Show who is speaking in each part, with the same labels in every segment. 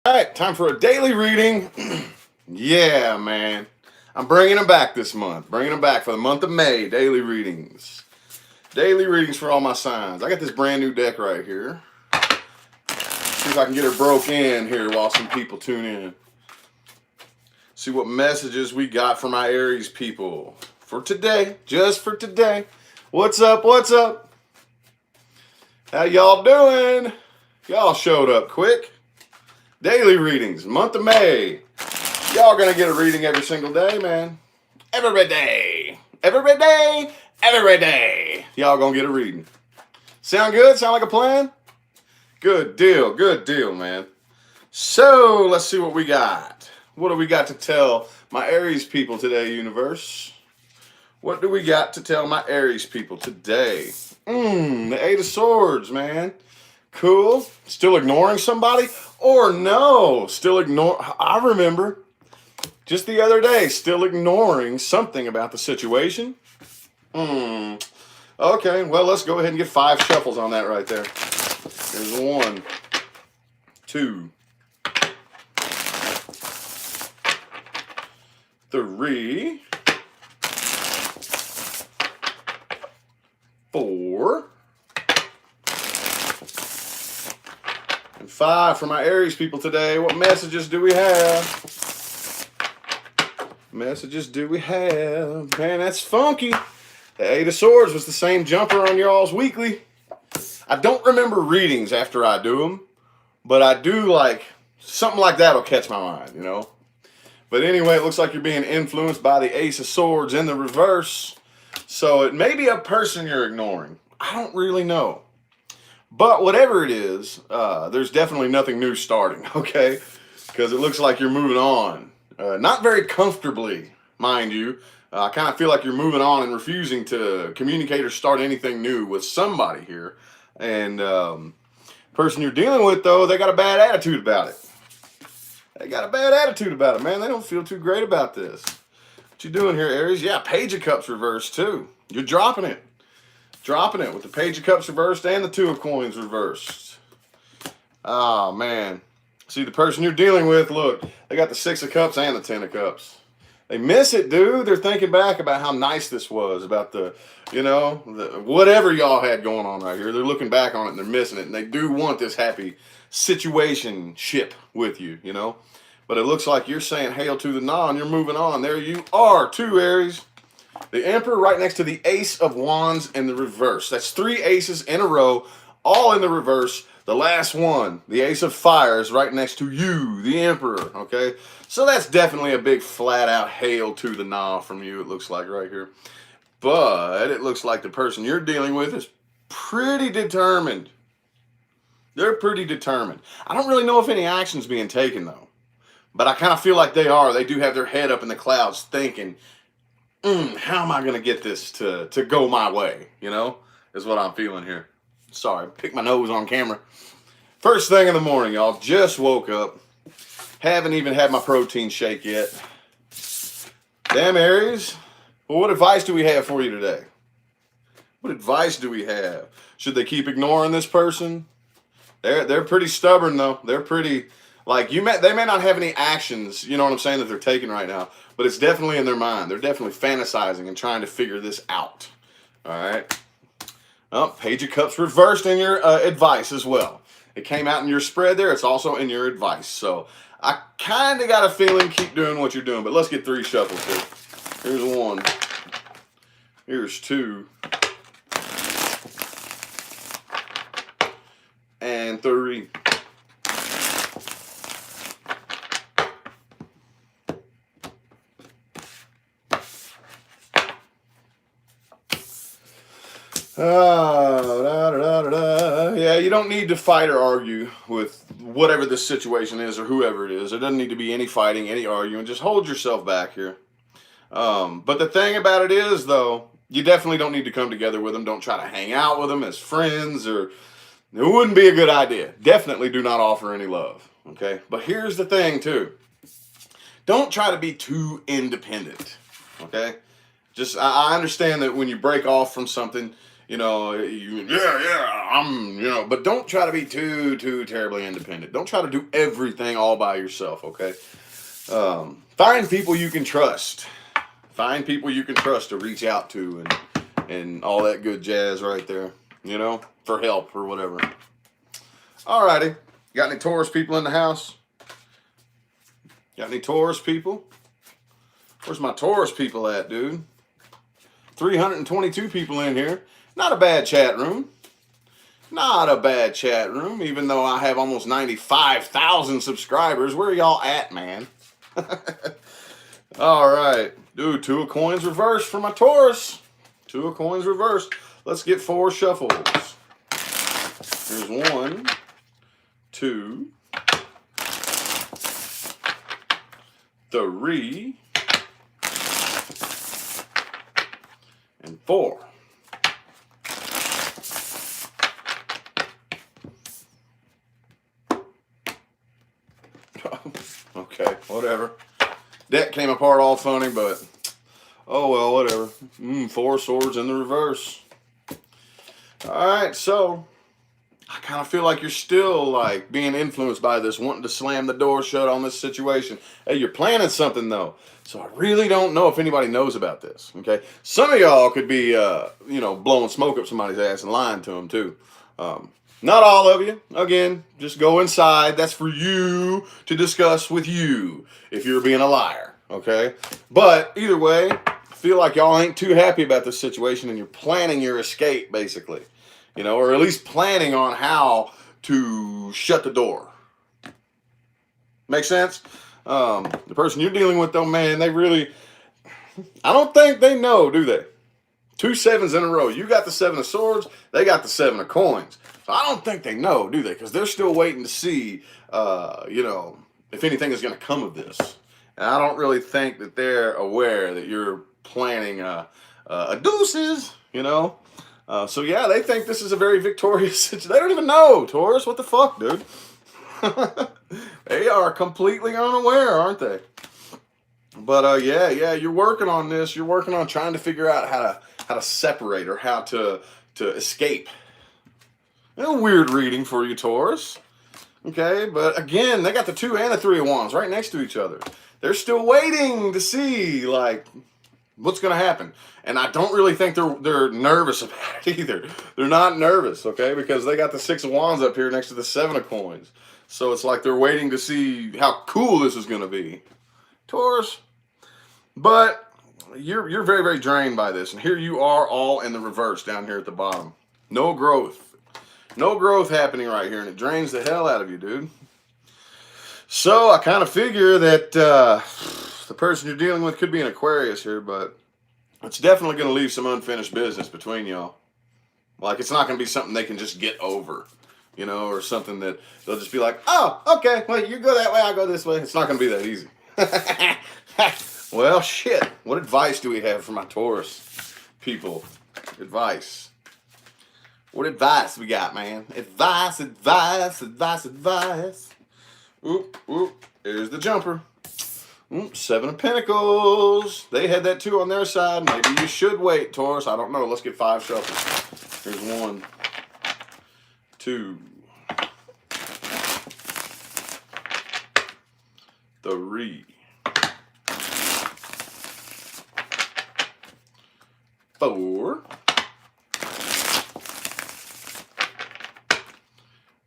Speaker 1: All right, time for a daily reading. Yeah, man. I'm bringing them back this month. Bringing them back for the month of May. Daily readings. Daily readings for all my signs. I got this brand new deck right here. See if I can get her broke in here while some people tune in. See what messages we got for my Aries people. For today. Just for today. What's up? What's up? How y'all doing? Y'all showed up quick. Daily readings, month of May. Y'all gonna get a reading every single day, man. Every day. Every day. Every day. Y'all gonna get a reading. Sound good? Sound like a plan? Good deal, man. So, let's see what we got. What do we got to tell my Aries people today, universe? What do we got to tell my Aries people today? The Eight of Swords, man. Cool. Still ignoring somebody? Or no, still ignore. I remember just the other day, still ignoring something about the situation. Okay, well, let's go ahead and get 5 shuffles on that right there. There's 1, 2, 3, 4, and 5 for my Aries people today. What messages do we have? Messages do we have? Man, that's funky. The Eight of Swords was the same jumper on y'all's weekly. I don't remember readings after I do them, but I do like something like that will catch my mind, you know. But anyway, it looks like you're being influenced by the Ace of Swords in the reverse. So it may be a person you're ignoring. I don't really know. But whatever it is, there's definitely nothing new starting, okay? Because it looks like you're moving on. Not very comfortably, mind you. I kind of feel like you're moving on and refusing to communicate or start anything new with somebody here. And person you're dealing with, though, they got a bad attitude about it. They got a bad attitude about it, man. They don't feel too great about this. What you doing here, Aries? Yeah, Page of Cups reversed, too. You're dropping it. Dropping it with the Page of Cups reversed and the Two of Coins reversed. Oh, man. See, the person you're dealing with, look, they got the 6 of Cups and the 10 of Cups. They miss it, dude. They're thinking back about how nice this was, about the, you know, whatever y'all had going on right here. They're looking back on it and they're missing it. And they do want this happy situationship with you, you know. But it looks like you're saying hail to the nah and you're moving on. There you are, too, Aries. The Emperor right next to the Ace of Wands in the reverse. That's 3 aces in a row, all in the reverse. The last one, the Ace of Fire, is right next to you, the Emperor, okay? So that's definitely a big flat-out hail to the nah from you, it looks like right here. But it looks like the person you're dealing with is pretty determined. They're pretty determined. I don't really know if any action's being taken, though. But I kind of feel like they are. They do have their head up in the clouds thinking, how am I going to get this to go my way, you know, is what I'm feeling here. Sorry, pick my nose on camera. First thing in the morning, y'all. Just woke up. Haven't even had my protein shake yet. Damn, Aries. Well, what advice do we have for you today? What advice do we have? Should they keep ignoring this person? They're pretty stubborn, though. They're pretty, like, they may not have any actions, you know what I'm saying, that they're taking right now. But it's definitely in their mind. They're definitely fantasizing and trying to figure this out. All right. Oh, Page of Cups reversed in your advice as well. It came out in your spread there. It's also in your advice. So I kind of got a feeling keep doing what you're doing. But let's get 3 shuffles here. Here's 1. Here's 2. And 3. Yeah, you don't need to fight or argue with whatever this situation is or whoever it is. There doesn't need to be any fighting, any arguing. Just hold yourself back here. But the thing about it is, though, you definitely don't need to come together with them. Don't try to hang out with them as friends, or it wouldn't be a good idea. Definitely do not offer any love, okay? But here's the thing, too. Don't try to be too independent, okay? Just, I understand that when you break off from something, you know, but don't try to be too terribly independent. Don't try to do everything all by yourself, okay? Find people you can trust. Find people you can trust to reach out to and all that good jazz right there, you know, for help or whatever. Alrighty. Got any Taurus people in the house? Got any Taurus people? Where's my Taurus people at, dude? 322 people in here. Not a bad chat room. Not a bad chat room, even though I have almost 95,000 subscribers. Where are y'all at, man? All right. Dude, 2 of coins reversed for my Taurus. 2 of coins reversed. Let's get 4 shuffles. Here's 1, 2, 3, and 4. Okay, whatever. Deck came apart all funny, but oh well, whatever. 4 swords in the reverse. Alright, so I kind of feel like you're still like being influenced by this, wanting to slam the door shut on this situation. Hey, you're planning something though. So I really don't know if anybody knows about this. Okay. Some of y'all could be, blowing smoke up somebody's ass and lying to them too. Not all of you. Again, just go inside. That's for you to discuss with you if you're being a liar. Okay. But either way, I feel like y'all ain't too happy about this situation and you're planning your escape basically. You know, or at least planning on how to shut the door. Make sense? The person you're dealing with, though, man, they really, I don't think they know, do they? 2 7s in a row. You got the 7 of swords. They got the 7 of coins. So I don't think they know, do they? Because they're still waiting to see, if anything is going to come of this. And I don't really think that they're aware that you're planning a deuces, you know. So yeah, they think this is a very victorious situation. They don't even know, Taurus. What the fuck, dude? They are completely unaware, aren't they? But yeah, you're working on this. You're working on trying to figure out how to separate or how to escape. A weird reading for you, Taurus. Okay, but again, they got the 2 and the 3 of wands right next to each other. They're still waiting to see like what's going to happen. And I don't really think they're nervous about it either. They're not nervous, okay? Because they got the 6 of wands up here next to the 7 of coins. So it's like they're waiting to see how cool this is going to be. Taurus. But you're very, very drained by this. And here you are all in the reverse down here at the bottom. No growth. No growth happening right here. And it drains the hell out of you, dude. So I kind of figure that the person you're dealing with could be an Aquarius here, but it's definitely going to leave some unfinished business between y'all. Like, it's not going to be something they can just get over, you know, or something that they'll just be like, oh, okay, well, you go that way, I'll go this way. It's not going to be that easy. Well, shit. What advice do we have for my Taurus people? Advice. What advice we got, man? Advice. Oop. There's the jumper. 7 of Pentacles. They had that too on their side. Maybe you should wait, Taurus. I don't know. Let's get 5 shuffles. Here's 1, 2, 3, 4,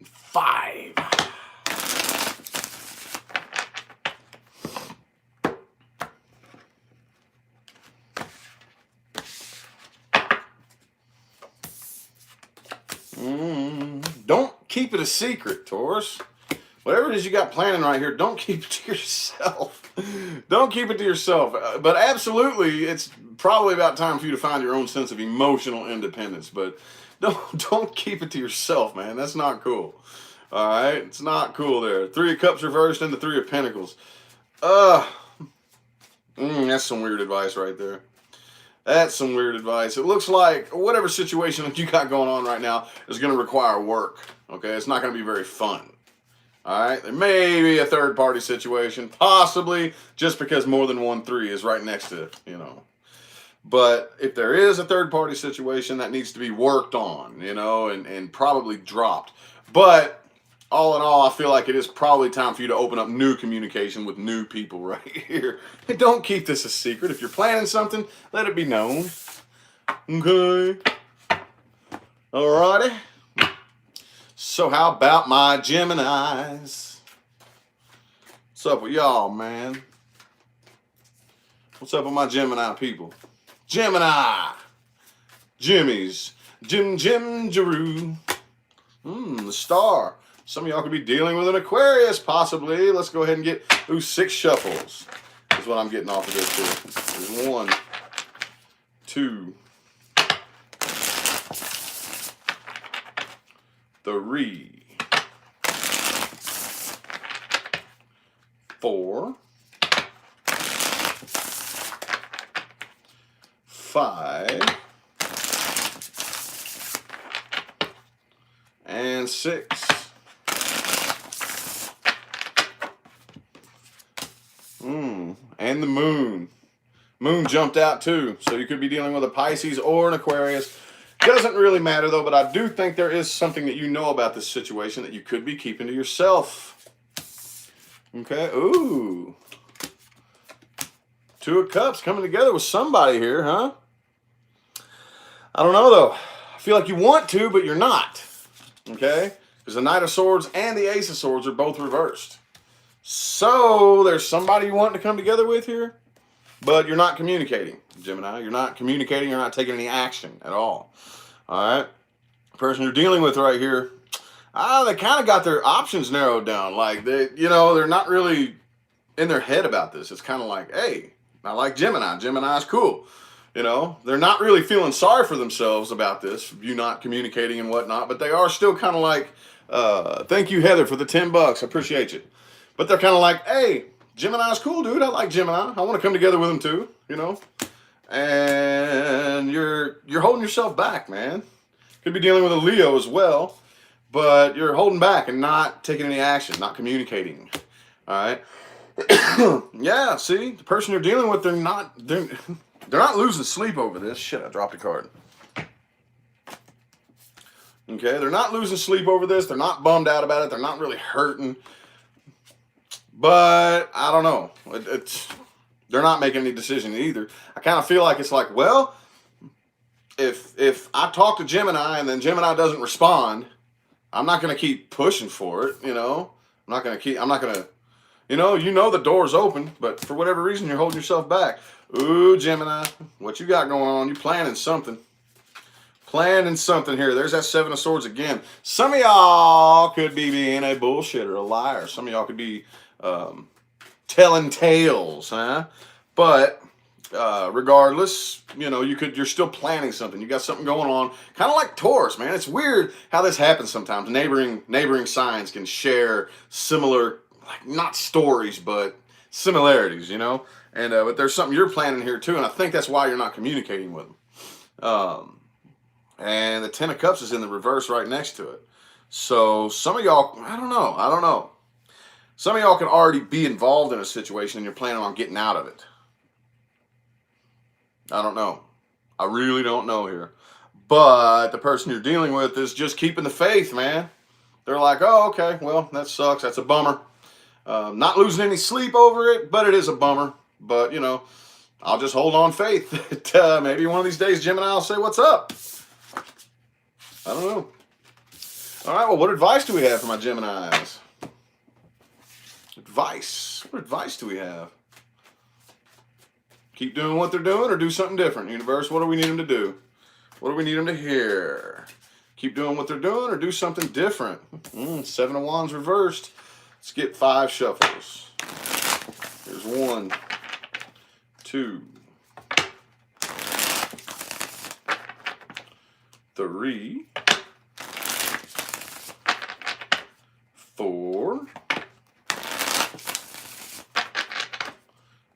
Speaker 1: 5. Don't keep it a secret, Taurus. Whatever it is you got planning right here, don't keep it to yourself. Don't keep it to yourself. But absolutely, it's probably about time for you to find your own sense of emotional independence. But don't keep it to yourself, man. That's not cool. All right? It's not cool there. 3 of Cups reversed into 3 of Pentacles. That's some weird advice right there. That's some weird advice. It looks like whatever situation that you got going on right now is going to require work. Okay? It's not going to be very fun. All right? There may be a third-party situation, possibly just because more than 1 3 is right next to, you know. But if there is a third party situation, that needs to be worked on, you know, and probably dropped. But all in all, I feel like it is probably time for you to open up new communication with new people right here. And don't keep this a secret. If you're planning something, let it be known. Okay. Alrighty. So how about my Geminis? What's up with y'all, man? What's up with my Gemini people? Gemini! Jimmy's. Jim Jeru. The star. Some of y'all could be dealing with an Aquarius, possibly. Let's go ahead and get 6 shuffles. Is what I'm getting off of this here. There's 1, 2, 3, 4, 5, and 6. And the moon. Moon jumped out too, so you could be dealing with a Pisces or an Aquarius. Doesn't really matter though, but I do think there is something that you know about this situation that you could be keeping to yourself. Okay, ooh. 2 of Cups coming together with somebody here, huh? I don't know though. I feel like you want to, but you're not. Okay? Because the Knight of Swords and the Ace of Swords are both reversed. So there's somebody you want to come together with here, but you're not communicating, Gemini. You're not communicating. You're not taking any action at all. All right? The person you're dealing with right here, they kind of got their options narrowed down. Like, they're not really in their head about this. It's kind of like, hey, I like Gemini. Gemini's cool. You know, they're not really feeling sorry for themselves about this, you not communicating and whatnot, but they are still kind of like, thank you, Heather, for the $10. I appreciate you. But they're kind of like, hey, Gemini's cool, dude. I like Gemini. I want to come together with him too, you know. And you're holding yourself back, man. Could be dealing with a Leo as well, but you're holding back and not taking any action, not communicating. All right. Yeah. See, the person you're dealing with, they're not losing sleep over this. Shit, I dropped a card. Okay, they're not losing sleep over this. They're not bummed out about it. They're not really hurting. But I don't know. They're not making any decision either. I kind of feel like it's like, well, if I talk to Gemini and then Gemini doesn't respond, I'm not going to keep pushing for it, you know. I'm not going to, you know the door's open, but for whatever reason, you're holding yourself back. Ooh, Gemini, what you got going on? You planning something. Planning something here. There's that 7 of Swords again. Some of y'all could be being a bullshitter, a liar. Some of y'all could be telling tales, huh? But regardless, you're still planning something. You got something going on, kind of like Taurus, man. It's weird how this happens sometimes. Neighboring signs can share similar, like not stories, but similarities, you know. And but there's something you're planning here too, and I think that's why you're not communicating with them. And the 10 of Cups is in the reverse right next to it. So some of y'all, I don't know. Some of y'all can already be involved in a situation and you're planning on getting out of it. I don't know. I really don't know here. But the person you're dealing with is just keeping the faith, man. They're like, oh, okay, well, that sucks. That's a bummer. Not losing any sleep over it, but it is a bummer. But, I'll just hold on faith. Maybe one of these days Gemini will say, what's up? I don't know. All right, well, what advice do we have for my Geminis? Advice. What advice do we have? Keep doing what they're doing or do something different? Universe, what do we need them to do? What do we need them to hear? Keep doing what they're doing or do something different? 7 of Wands reversed. Let's get 5 shuffles. Here's 1, 2, 3, 4,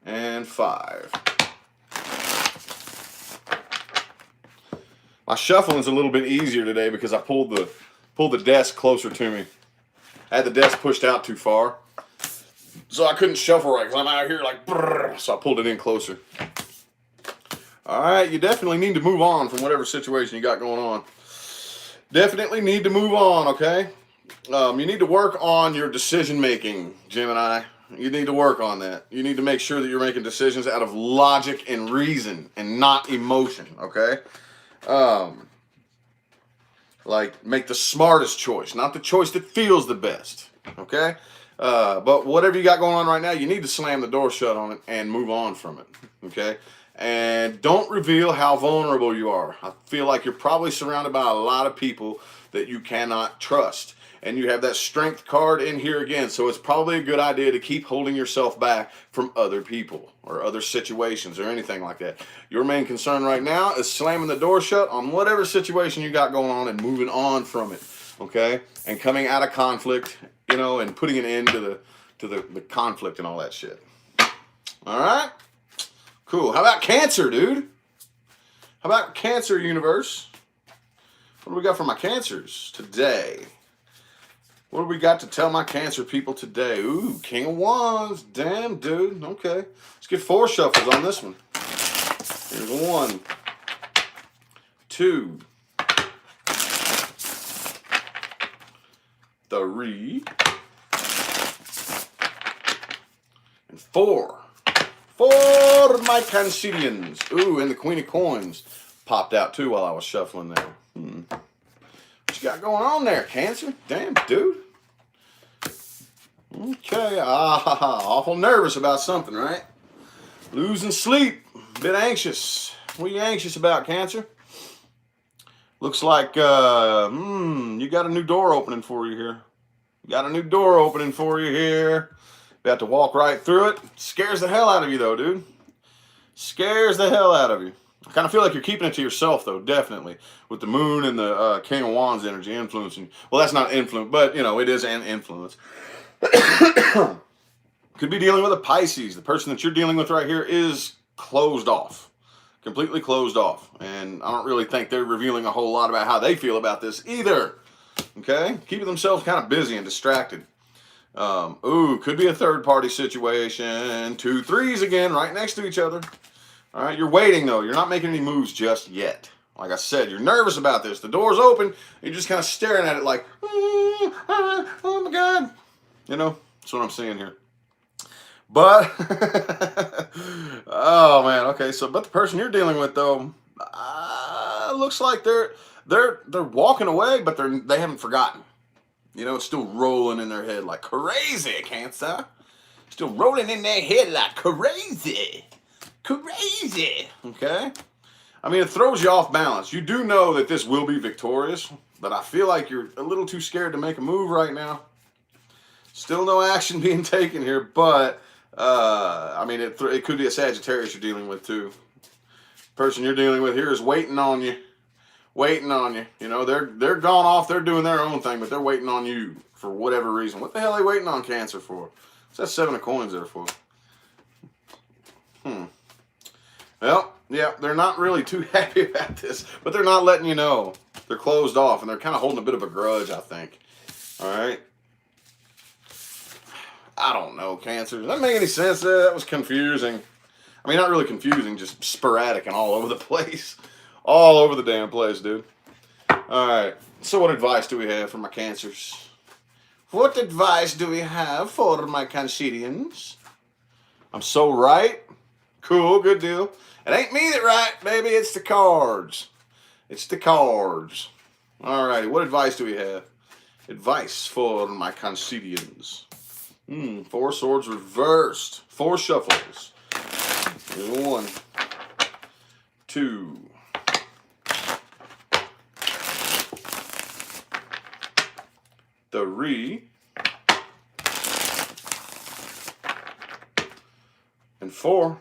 Speaker 1: and 5. My shuffling's a little bit easier today because I pulled the desk closer to me. I had the desk pushed out too far, so I couldn't shuffle right because I'm out here like brrr, so I pulled it in closer. All right, you definitely need to move on from whatever situation you got going on. Definitely need to move on, okay? You need to work on your decision making, Gemini. You need to work on that. You need to make sure that you're making decisions out of logic and reason and not emotion, okay? Like, make the smartest choice, not the choice that feels the best, okay? But whatever you got going on right now, you need to slam the door shut on it and move on from it, okay? And don't reveal how vulnerable you are. I feel like you're probably surrounded by a lot of people that you cannot trust. And you have that strength card in here again. So it's probably a good idea to keep holding yourself back from other people or other situations or anything like that. Your main concern right now is slamming the door shut on whatever situation you got going on and moving on from it, okay? And coming out of conflict, you know, and putting an end to the conflict and all that shit. All right? Cool. How about Cancer, dude? How about Cancer, universe? What do we got for my Cancers today? What do we got to tell my Cancer people today? Ooh, King of Wands. Damn, dude. Okay. Let's get 4 shuffles on this one. Here's 1, 2, 3, and 4. For my Cancerians. Ooh, and the Queen of Coins popped out too while I was shuffling there. What you got going on there, Cancer? Damn, dude. Okay, awful nervous about something, right? Losing sleep, a bit anxious. What are you anxious about, Cancer? Looks like you got a new door opening for you here. You got a new door opening for you here. You have to walk right through it. Scares the hell out of you, though, dude. Scares the hell out of you. I kind of feel like you're keeping it to yourself, though, definitely. With the moon and the King of Wands energy influencing. Well, that's not influence, but, you know, it is an influence. Could be dealing with a Pisces. The person that you're dealing with right here is closed off. Completely closed off. And I don't really think they're revealing a whole lot about how they feel about this either. Okay? Keeping themselves kind of busy and distracted. Could be a third-party situation. 2 3s again, right next to each other. All right, you're waiting, though. You're not making any moves just yet. Like I said, you're nervous about this. The door's open. You're just kind of staring at it like, oh, my God. You know, that's what I'm seeing here. But, oh, man, okay. So, but the person you're dealing with, though, looks like they're walking away, but they haven't forgotten. You know, it's still rolling in their head like crazy, Cancer. Still rolling in their head like crazy. Crazy. Okay? I mean, it throws you off balance. You do know that this will be victorious, but I feel like you're a little too scared to make a move right now. Still no action being taken here, but, I mean, it could be a Sagittarius you're dealing with, too. The person you're dealing with here is waiting on you. Waiting on you. You know, they're gone off. They're doing their own thing, but they're waiting on you for whatever reason. What the hell are they waiting on Cancer for? What's that 7 of coins there for? Well, yeah, they're not really too happy about this, but they're not letting you know. They're closed off, and they're kind of holding a bit of a grudge, I think. All right? I don't know, Cancer. Does that make any sense? That was confusing. I mean, not really confusing, just sporadic and all over the place. All over the damn place, dude. All right. So what advice do we have for my Cancers? What advice do we have for my Cancerians? I'm so right. Cool, good deal. It ain't me that right, baby. It's the cards. It's the cards. All righty. What advice do we have? Advice for my Cancerians. 4 swords reversed. 4 shuffles. Here's 1, 2, 3, and 4.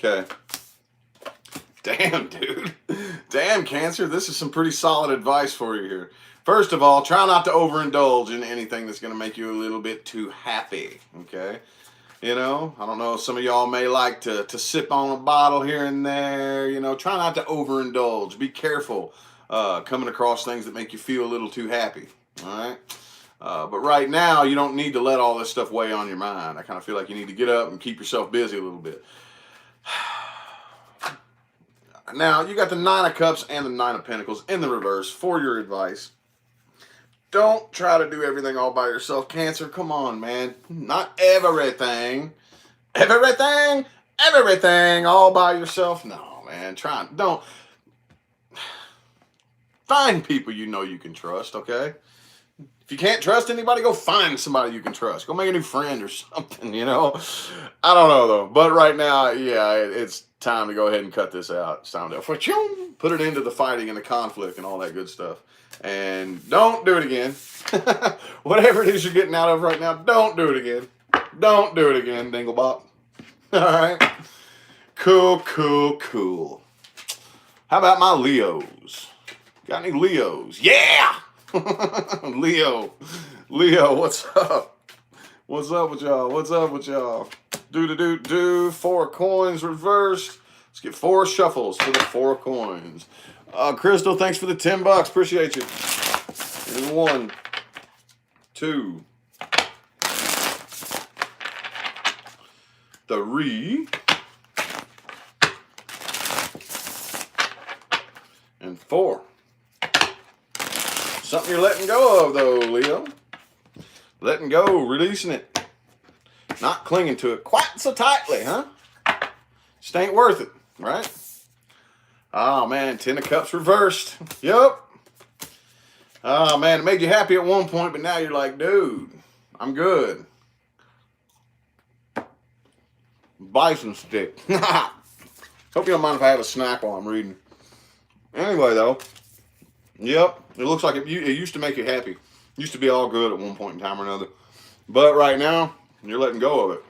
Speaker 1: Okay. Damn, dude. Damn, Cancer. This is some pretty solid advice for you here. First of all, try not to overindulge in anything that's going to make you a little bit too happy, okay? You know, I don't know, some of y'all may like to sip on a bottle here and there. You know, try not to overindulge. Be careful coming across things that make you feel a little too happy. All right. But right now, you don't need to let all this stuff weigh on your mind. I kind of feel like you need to get up and keep yourself busy a little bit. Now, you got the Nine of Cups and the Nine of Pentacles in the reverse for your advice. Don't try to do everything all by yourself, Cancer. Come on, man. Not everything. Everything all by yourself. No, man. Don't. Find people you know you can trust, okay? If you can't trust anybody, go find somebody you can trust. Go make a new friend or something, you know? I don't know, though. But right now, yeah, it's time to go ahead and cut this out. It's time to put it into the fighting and the conflict and all that good stuff. And don't do it again. Whatever it is you're getting out of right now, don't do it again. Don't do it again, Dinglebop. All right? Cool. How about my Leos? Got any Leos? Yeah! Leo, what's up? What's up with y'all? Do. 4 coins reversed. Let's get 4 shuffles for the 4 coins. Crystal, thanks for the $10. Appreciate you. Here's 1, 2, 3, and 4. Something you're letting go of, though, Leo. Letting go, releasing it. Not clinging to it quite so tightly, huh? Just ain't worth it, right? Oh, man, 10 of Cups reversed. Yup. Oh, man, it made you happy at one point, but now you're like, dude, I'm good. Bison stick. Hope you don't mind if I have a snack while I'm reading. Anyway, though, yep, it looks like it used to make you happy. It used to be all good at one point in time or another. But right now, you're letting go of it.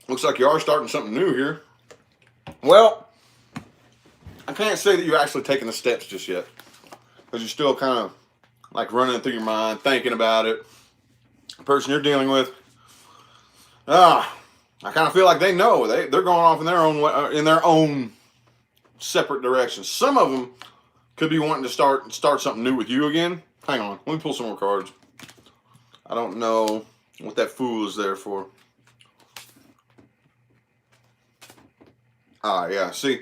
Speaker 1: Looks like you are starting something new here. Well, I can't say that you're actually taking the steps just yet, because you're still kind of like running through your mind, thinking about it. The person you're dealing with, I kind of feel like they know. They're going off in their own separate directions. Some of them could be wanting to start something new with you again. Hang on, let me pull some more cards. I don't know what that Fool is there for. Yeah, see,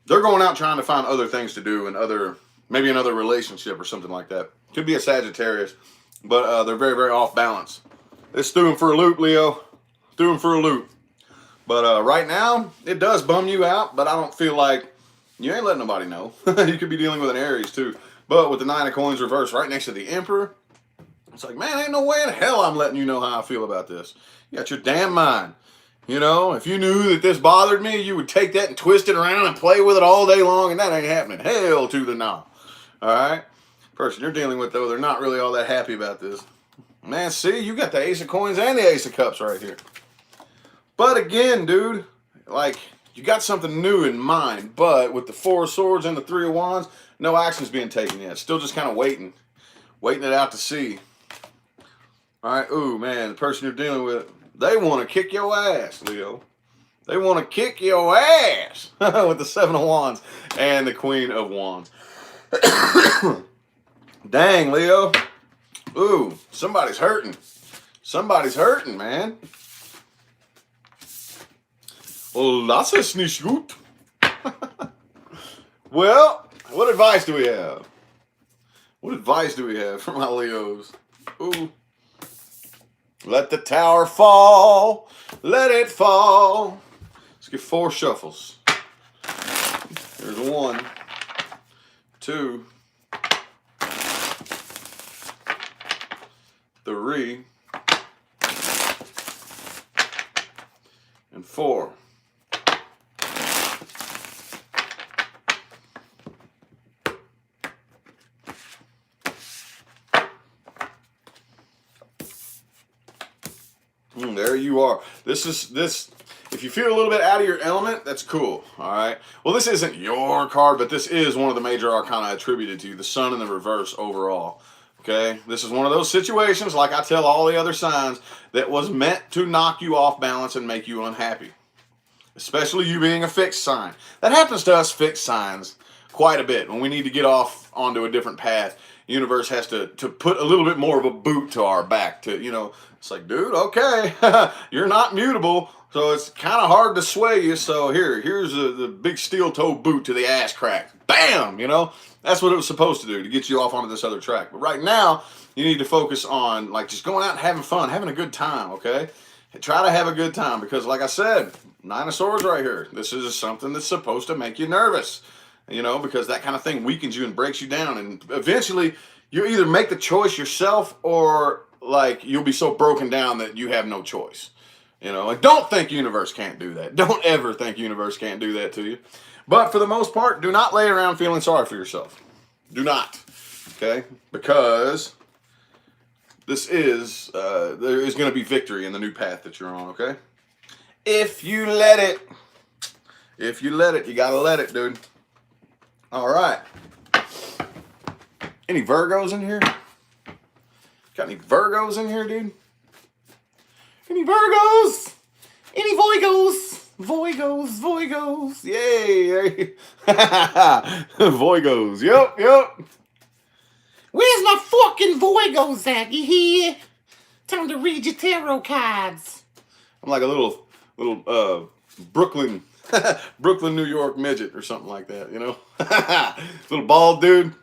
Speaker 1: they're going out trying to find other things to do and maybe another relationship or something like that. Could be a Sagittarius, but they're very, very off balance. It's threw them for a loop, Leo. Threw them for a loop. But right now, it does bum you out, but I don't feel like you ain't letting nobody know. You could be dealing with an Aries, too. But with the 9 of Coins reversed right next to the Emperor, it's like, man, ain't no way in hell I'm letting you know how I feel about this. You got your damn mind. You know, if you knew that this bothered me, you would take that and twist it around and play with it all day long, and that ain't happening. Hell to the no. All right? Person you're dealing with, though, they're not really all that happy about this. Man, see, you got the Ace of Coins and the Ace of Cups right here. But again, dude, like, you got something new in mind, but with the 4 of Swords and the 3 of Wands, no action's being taken yet. Still just kind of waiting it out to see. All right, ooh, man, the person you're dealing with, they want to kick your ass, Leo. They want to kick your ass with the 7 of Wands and the Queen of Wands. Dang, Leo. Ooh, somebody's hurting. Somebody's hurting, man. Well, das ist nicht gut. Well, what advice do we have? What advice do we have for my Leos? Ooh. Let the tower fall. Let it fall. Let's get 4 shuffles. There's 1, 2, 3, and 4. There you are. This. If you feel a little bit out of your element, that's cool. All right. Well, this isn't your card, but this is one of the major arcana attributed to you, the Sun in the reverse overall. Okay, this is one of those situations, like I tell all the other signs, that was meant to knock you off balance and make you unhappy. Especially you being a fixed sign. That happens to us fixed signs quite a bit. When we need to get off onto a different path, the universe has to put a little bit more of a boot to our back. It's like, dude, okay, you're not mutable, so it's kind of hard to sway you. So here's the big steel toe boot to the ass crack. Bam! That's what it was supposed to do, to get you off onto this other track. But right now, you need to focus on like just going out and having fun, having a good time, okay? Try to have a good time because, like I said, Nine of Swords right here. This is something that's supposed to make you nervous, because that kind of thing weakens you and breaks you down. And eventually, you either make the choice yourself or, like, you'll be so broken down that you have no choice. Like, don't think universe can't do that. Don't ever think universe can't do that to you. But for the most part, do not lay around feeling sorry for yourself. Do not. Okay? Because there is going to be victory in the new path that you're on, okay? If you let it. If you let it, you got to let it, dude. All right. Any Virgos in here? Got any Virgos in here, dude? Any Virgos? Any Voigos? Voigos. Yay. Voigos. Yep.
Speaker 2: Where's my fucking Voigos at? You hear? Time to read your tarot cards.
Speaker 1: I'm like a little Brooklyn, New York midget or something like that, Little bald dude,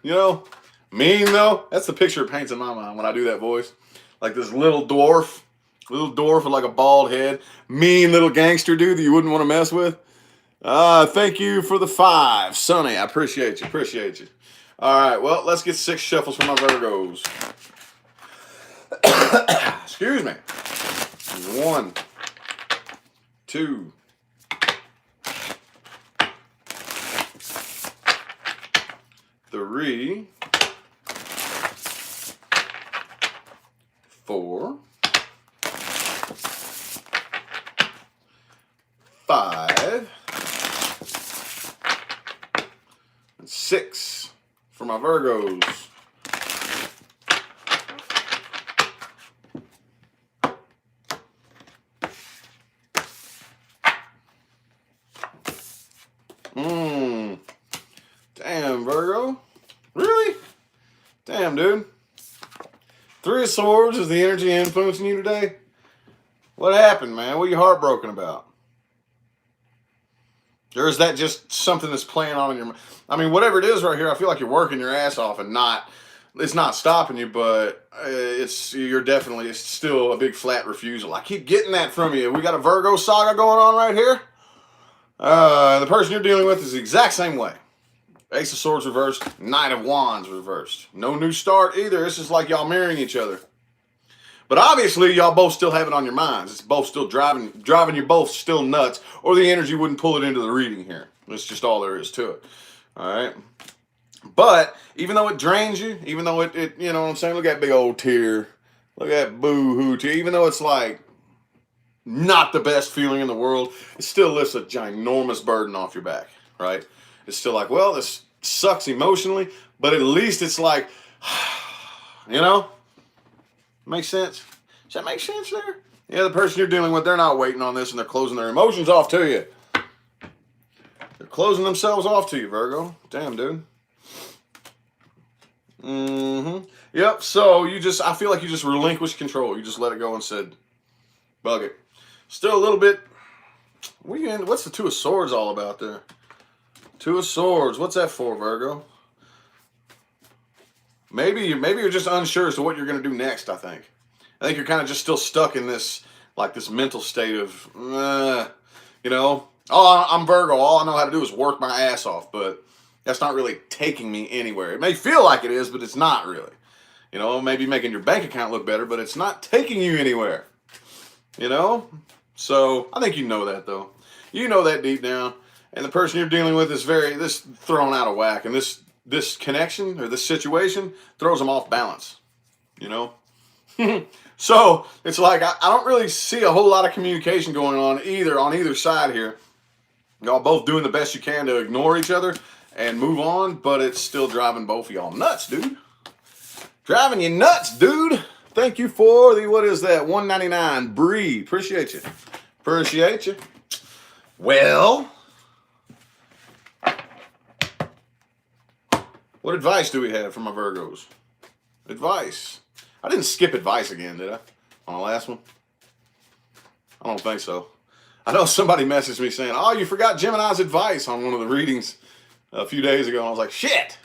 Speaker 1: Mean though. That's the picture it paints in my mind when I do that voice. Like this little dwarf with like a bald head. Mean little gangster dude that you wouldn't want to mess with. Thank you for the 5, Sonny. I appreciate you. All right, well, let's get 6 shuffles for my Virgos. Excuse me. 1, 2, 3, 4, 5, and 6 for my Virgos. Damn, Virgo. Really? Damn, dude. 3 of Swords is the energy influencing you today? What happened, man? What are you heartbroken about? Or is that just something that's playing on in your mind? I mean, whatever it is right here, I feel like you're working your ass off and it's not stopping you, but it's still a big flat refusal. I keep getting that from you. We got a Virgo saga going on right here. The person you're dealing with is the exact same way. Ace of Swords reversed, Knight of Wands reversed. No new start either. This is like y'all marrying each other. But obviously, y'all both still have it on your minds. It's both still driving you both still nuts, or the energy wouldn't pull it into the reading here. That's just all there is to it. All right? But even though it drains you, even though it you know what I'm saying? Look at that big old tear. Look at that boo-hoo tear. Even though it's like not the best feeling in the world, it still lifts a ginormous burden off your back, right? It's still like, well, this sucks emotionally, but at least it's like, Makes sense? Does that make sense there? Yeah, the person you're dealing with, they're not waiting on this and they're closing their emotions off to you. They're closing themselves off to you, Virgo. Damn, dude. Yep, so I feel like you just relinquished control. You just let it go and said, bug it. Still a little bit, what's the 2 of Swords all about there? 2 of Swords, what's that for, Virgo? Maybe you're just unsure as to what you're going to do next, I think. I think you're kind of just still stuck in this mental state of, I'm Virgo. All I know how to do is work my ass off, but that's not really taking me anywhere. It may feel like it is, but it's not really. Maybe making your bank account look better, but it's not taking you anywhere. So I think you know that, though. You know that deep down. And the person you're dealing with is this thrown out of whack. And this connection or this situation throws them off balance, So it's like I don't really see a whole lot of communication going on either side here. Y'all both doing the best you can to ignore each other and move on, but it's still driving both of y'all nuts, dude. Driving you nuts, dude. Thank you for the, what is that, 199 Bree. Appreciate you. Appreciate you. Well, what advice do we have for my Virgos? Advice. I didn't skip advice again, did I? On the last one? I don't think so. I know somebody messaged me saying, oh, you forgot Gemini's advice on one of the readings a few days ago. And I was like, shit.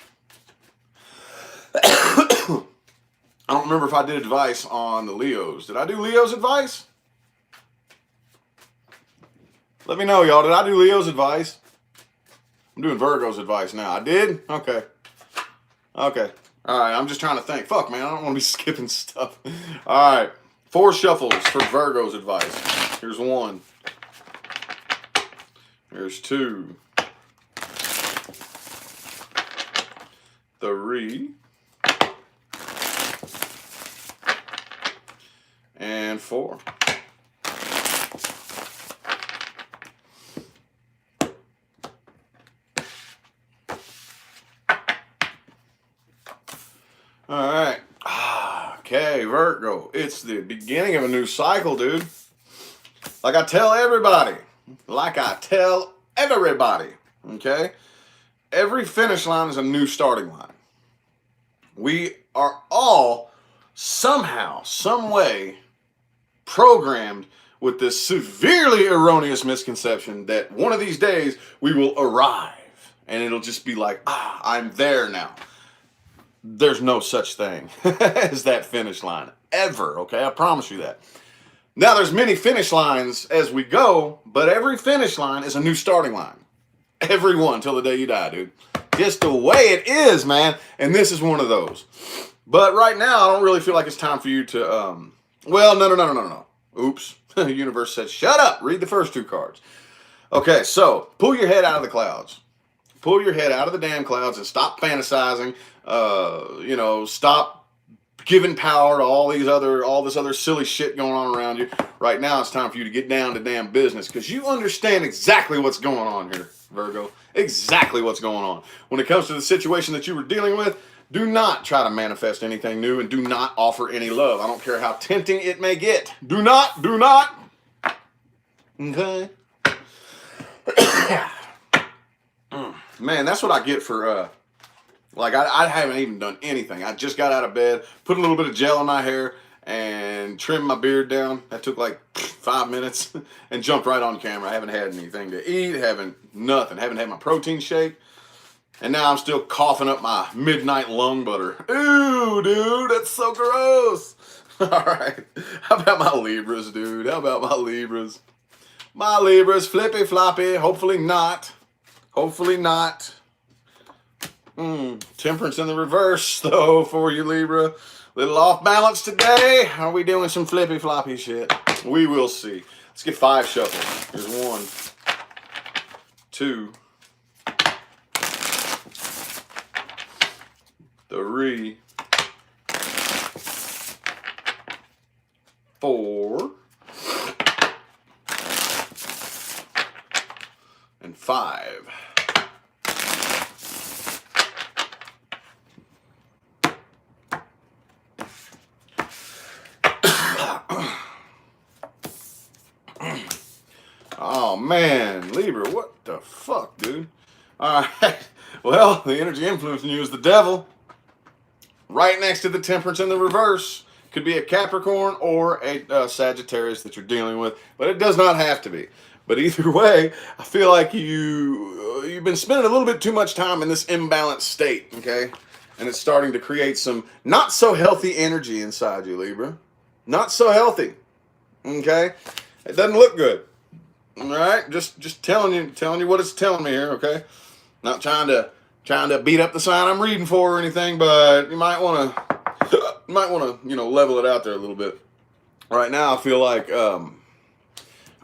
Speaker 1: I don't remember if I did advice on the Leos. Did I do Leo's advice? Let me know, y'all. Did I do Leo's advice? I'm doing Virgo's advice now. I did? Okay. Okay. All right. I'm just trying to think. Fuck, man. I don't want to be skipping stuff. All right. 4 shuffles for Virgo's advice. Here's 1. Here's 2. 3. And 4. All right. Okay, Virgo. It's the beginning of a new cycle, dude. Like I tell everybody. Okay? Every finish line is a new starting line. We are all somehow, some way programmed with this severely erroneous misconception that one of these days we will arrive and it'll just be like, I'm there now. There's no such thing as that finish line ever, okay? I promise you that. Now, there's many finish lines as we go, but every finish line is a new starting line. Every one till the day you die, dude. Just the way it is, man. And this is one of those. But right now, I don't really feel like it's time for you to, well, no. Oops. The universe said, shut up. Read the first 2 cards. Okay, so pull your head out of the clouds. Pull your head out of the damn clouds and stop fantasizing. Stop giving power to all this other silly shit going on around you. Right now, it's time for you to get down to damn business because you understand exactly what's going on here, Virgo. Exactly what's going on. When it comes to the situation that you were dealing with, do not try to manifest anything new and do not offer any love. I don't care how tempting it may get. Do not. Okay? Man, that's what I get for, I haven't even done anything. I just got out of bed, put a little bit of gel in my hair, and trimmed my beard down. That took like 5 minutes, and jumped right on camera. I haven't had anything to eat, nothing. Haven't had my protein shake, and now I'm still coughing up my midnight lung butter. Ooh, dude, that's so gross. All right, how about my Libras, dude? How about my Libras? My Libras, flippy floppy, hopefully not. Hopefully not. Temperance in the reverse, though, for you, Libra. Little off balance today. Are we doing some flippy floppy shit? We will see. Let's get 5 shuffles. Here's 1, 2, 3, 4, and 5. Oh man, Libra, what the fuck, dude? Alright, well, the energy influencing you is the devil. Right next to the temperance in the reverse. Could be a Capricorn or a Sagittarius that you're dealing with, but it does not have to be. But either way, I feel like you've been spending a little bit too much time in this imbalanced state, okay? And it's starting to create some not so healthy energy inside you, Libra. Not so healthy, okay? It doesn't look good. All right, just telling you what it's telling me here, okay? Not trying to beat up the sign I'm reading for or anything, but you might want to level it out there a little bit. Right now, I feel like I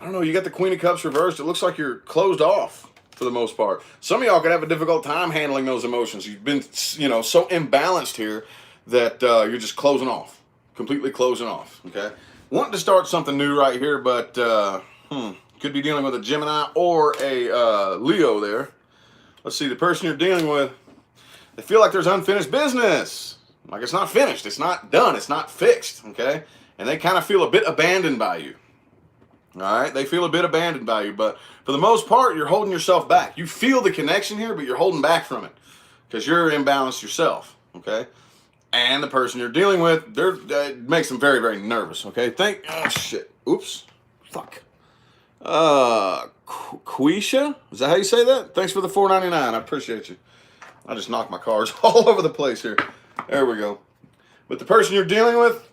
Speaker 1: don't know. You got the Queen of Cups reversed. It looks like you're closed off for the most part. Some of y'all could have a difficult time handling those emotions. You've been so imbalanced here that you're just closing off, completely closing off. Okay, wanting to start something new right here, but could be dealing with a Gemini or a Leo there. Let's see, the person you're dealing with, they feel like there's unfinished business. Like it's not finished. It's not done. It's not fixed. Okay? And they kind of feel a bit abandoned by you. All right? They feel a bit abandoned by you. But for the most part, you're holding yourself back. You feel the connection here, but you're holding back from it. Because you're imbalanced yourself. Okay? And the person you're dealing with, it makes them very, very nervous. Okay? Oh, shit. Oops. Fuck. Quisha? Is that how you say that? Thanks for the $4.99. I appreciate you. I just knocked my cards all over the place here. There we go. But the person you're dealing with,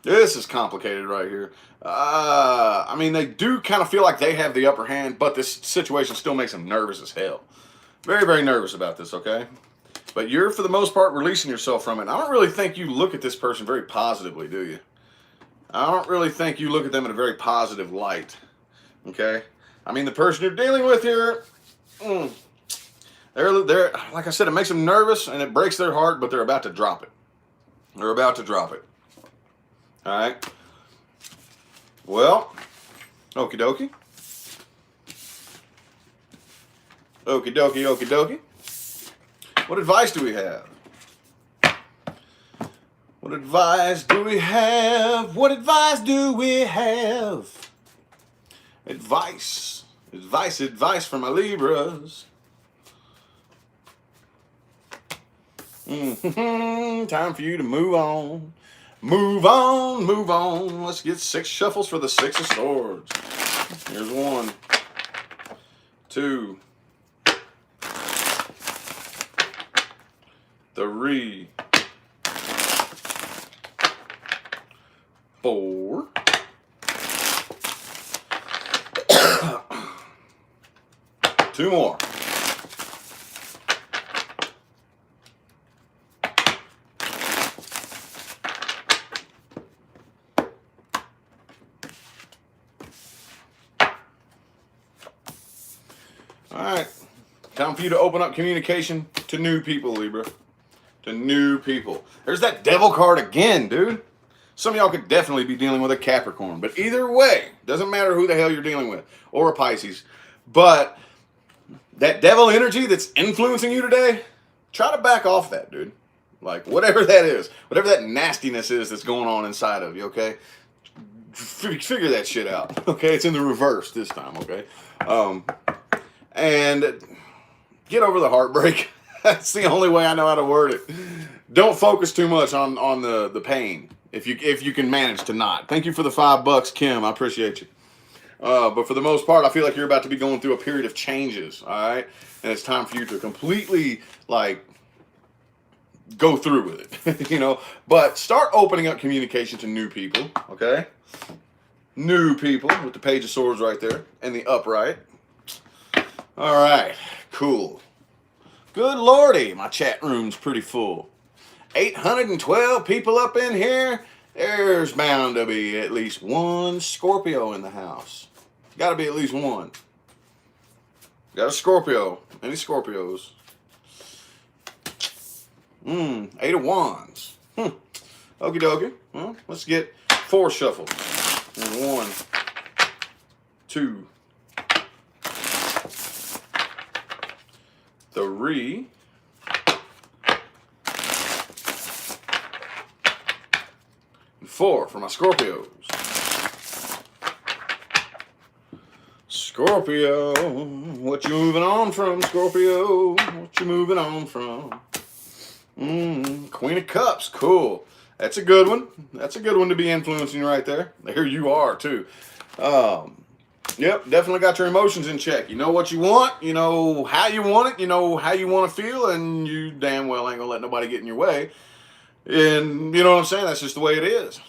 Speaker 1: this is complicated right here. I mean, they do kind of feel like they have the upper hand, but this situation still makes them nervous as hell. Very, very nervous about this, okay? But you're, for the most part, releasing yourself from it. And I don't really think you look at this person very positively, do you? I don't really think you look at them in a very positive light, okay? I mean, the person you're dealing with here, they're like I said, it makes them nervous and it breaks their heart, but they're about to drop it. They're about to drop it. All right? Well, okie dokie. Okie dokie, okie dokie. What advice do we have? What advice do we have? What advice do we have? Advice. Advice for my Libras. Time for you to move on. Move on, move on. Let's get 6 shuffles for the 6 of Swords. Here's 1, 2, 3, 4. Two more. All right. Time for you to open up communication to new people, Libra. To new people. There's that devil card again, dude. Some of y'all could definitely be dealing with a Capricorn. But either way, doesn't matter who the hell you're dealing with. Or a Pisces. But that devil energy that's influencing you today, try to back off that, dude. Like, whatever that is. Whatever that nastiness is that's going on inside of you, okay? Figure that shit out, okay? It's in the reverse this time, okay? And get over the heartbreak. That's the only way I know how to word it. Don't focus too much on the pain. If you can manage to not. Thank you for the $5, Kim. I appreciate you. But for the most part, I feel like you're about to be going through a period of changes, all right? And it's time for you to completely, like, go through with it, you know? But start opening up communication to new people, okay? New people with the Page of Swords right there and the upright. All right, cool. Good lordy, my chat room's pretty full. 812 people up in here. There's bound to be at least one Scorpio in the house. Got to be at least one. Got a Scorpio. Any Scorpios? 8 of Wands. Okie dokie. Well, let's get 4 shuffles. 1, 2, 3, 4 for my Scorpios. Scorpio, what you moving on from, Scorpio? What you moving on from? Queen of Cups, cool. That's a good one. That's a good one to be influencing right there. There you are, too. Yep, definitely got your emotions in check. You know what you want, you know how you want it, you know how you want to feel, and you damn well ain't gonna let nobody get in your way. And you know what I'm saying? That's just the way it is.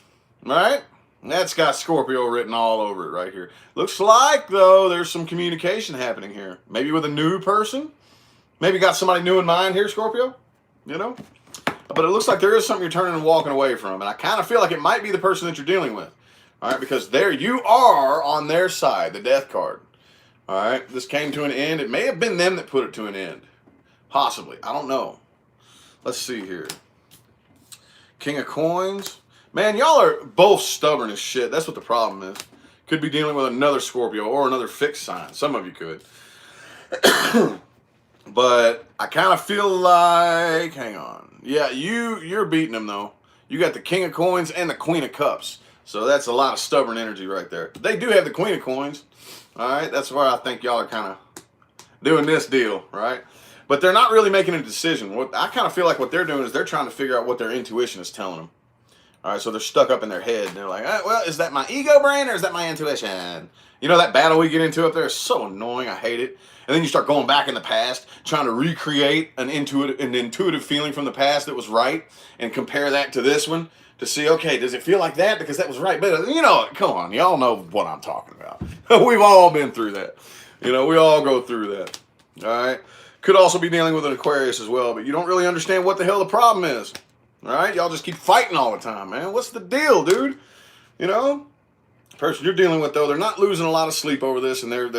Speaker 1: Right? And that's got Scorpio written all over it right here. Looks like, though, there's some communication happening here. Maybe with a new person. Maybe got somebody new in mind here, Scorpio. You know? But it looks like there is something you're turning and walking away from. And I kind of feel like it might be the person that you're dealing with. All right? Because there you are on their side, the Death card. All right? This came to an end. It may have been them that put it to an end. Possibly. I don't know. Let's see here. King of Coins. Man, y'all are both stubborn as shit. That's what the problem is. Could be dealing with another Scorpio or another fixed sign. Some of you could. But I kind of feel like, hang on. Yeah, you're beating them though. You got the King of Coins and the Queen of Cups. So that's a lot of stubborn energy right there. They do have the Queen of Coins. All right, that's where I think y'all are kind of doing this deal, right? But they're not really making a decision. What I kind of feel like what they're doing is they're trying to figure out what their intuition is telling them. All right, so they're stuck up in their head. And they're like, well, is that my ego brain or is that my intuition? You know, that battle we get into up there is so annoying. I hate it. And then you start going back in the past, trying to recreate an intuitive feeling from the past that was right and compare that to this one to see, okay, does it feel like that? Because that was right. But, you know, come on. Y'all know what I'm talking about. We've all been through that. You know, we all go through that. All right. Could also be dealing with an Aquarius as well, but you don't really understand what the hell the problem is. All right, y'all just keep fighting all the time, man. What's the deal, dude? You know, the person you're dealing with though, they're not losing a lot of sleep over this, and they're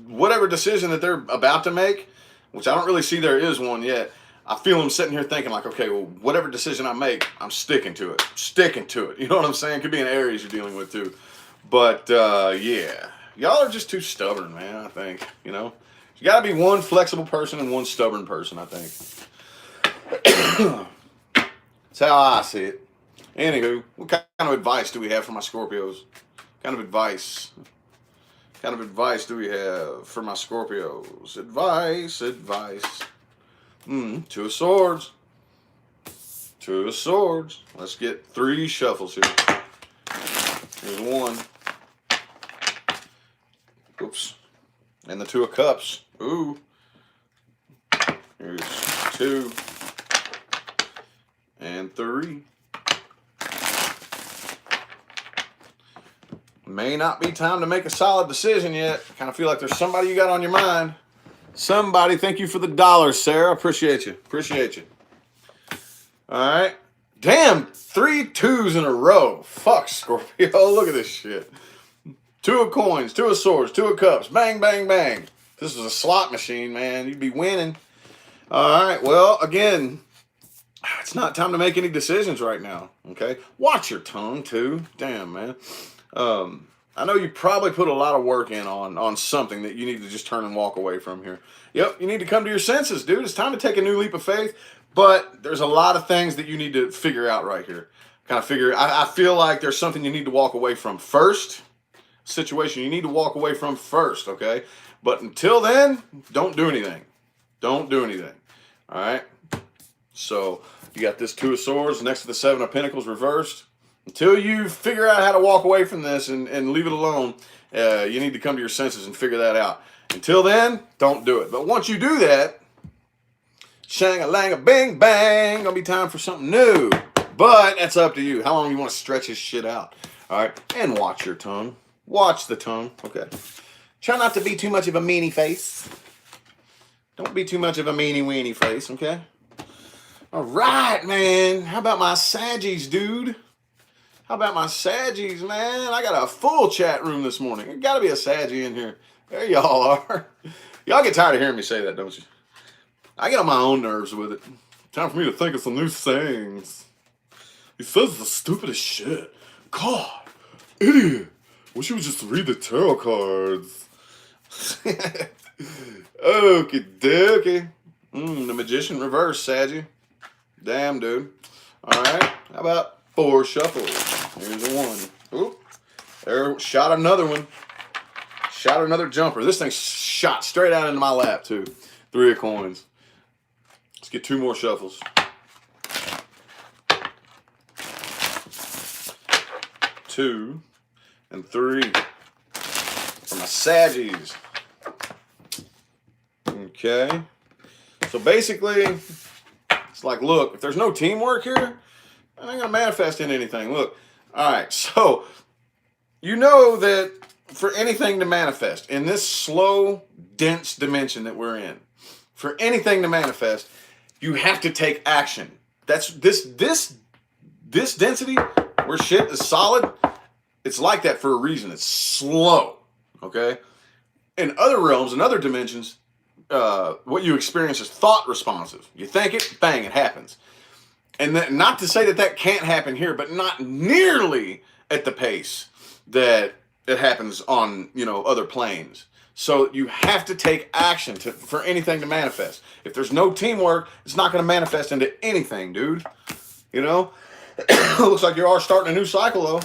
Speaker 1: whatever decision that they're about to make, which I don't really see there is one yet. I feel them sitting here thinking like, okay, well, whatever decision I make, I'm sticking to it. Sticking to it. You know what I'm saying? Could be an Aries you're dealing with too, but yeah, y'all are just too stubborn, man. I think you know. You got to be one flexible person and one stubborn person, I think. That's how I see it. Anywho, what kind of advice do we have for my Scorpios? Kind of advice do we have for my Scorpios? Advice. Two of Swords. Two of Swords. Let's get 3 shuffles here. Here's 1. Oops. And the 2 of Cups. Ooh. Here's 2. And 3. May not be time to make a solid decision yet. Kind of feel like there's somebody you got on your mind. Somebody, thank you for the $, Sarah. Appreciate you. All right. Damn, 3 2s in a row. Fuck, Scorpio. Look at this shit. 2 of Coins, 2 of Swords, 2 of Cups. Bang, bang, bang. If this was a slot machine, man, you'd be winning. All right. Well, again, it's not time to make any decisions right now, okay? Watch your tongue, too. Damn, man. I know you probably put a lot of work in on something that you need to just turn and walk away from here. Yep, you need to come to your senses, dude. It's time to take a new leap of faith, but there's a lot of things that you need to figure out right here. I feel like there's something you need to walk away from first. Situation you need to walk away from first, okay? But until then, don't do anything. Don't do anything, all right? So you got this 2 of Swords next to the 7 of Pentacles reversed. Until you figure out how to walk away from this and leave it alone, you need to come to your senses and figure that out. Until then, don't do it. But once you do that, shang-a-lang-a-bing-bang, gonna be time for something new. But that's up to you. How long you want to stretch this shit out. All right? And watch your tongue. Watch the tongue. Okay. Try not to be too much of a meanie face. Don't be too much of a meanie-weenie face, okay? All right, man. How about my Saggies, dude? How about my Saggies, man? I got a full chat room this morning. There got to be a Saggy in here. There y'all are. Y'all get tired of hearing me say that, don't you? I get on my own nerves with it. Time for me to think of some new sayings. He says the stupidest shit. God, idiot. Wish you would just read the tarot cards. Okie dokie. The Magician reverse, Saggy. Damn, dude. All right. How about 4 shuffles? Here's a 1. Oop. There, shot another one. Shot another jumper. This thing shot straight out into my lap, too. 3 of Coins. Let's get 2 more shuffles. 2 and 3 for my Saggies. Okay. So basically, it's like, look, if there's no teamwork here, I ain't going to manifest in anything. Look, all right, so you know that for anything to manifest in this slow, dense dimension that we're in, for anything to manifest, you have to take action. That's this density where shit is solid. It's like that for a reason. It's slow, okay? In other realms, in other dimensions, what you experience is thought responsive. You think it, bang, it happens. And that, not to say that that can't happen here, but not nearly at the pace that it happens on, other planes. So you have to take action for anything to manifest. If there's no teamwork, it's not going to manifest into anything, dude. You know? Looks like you are starting a new cycle, though.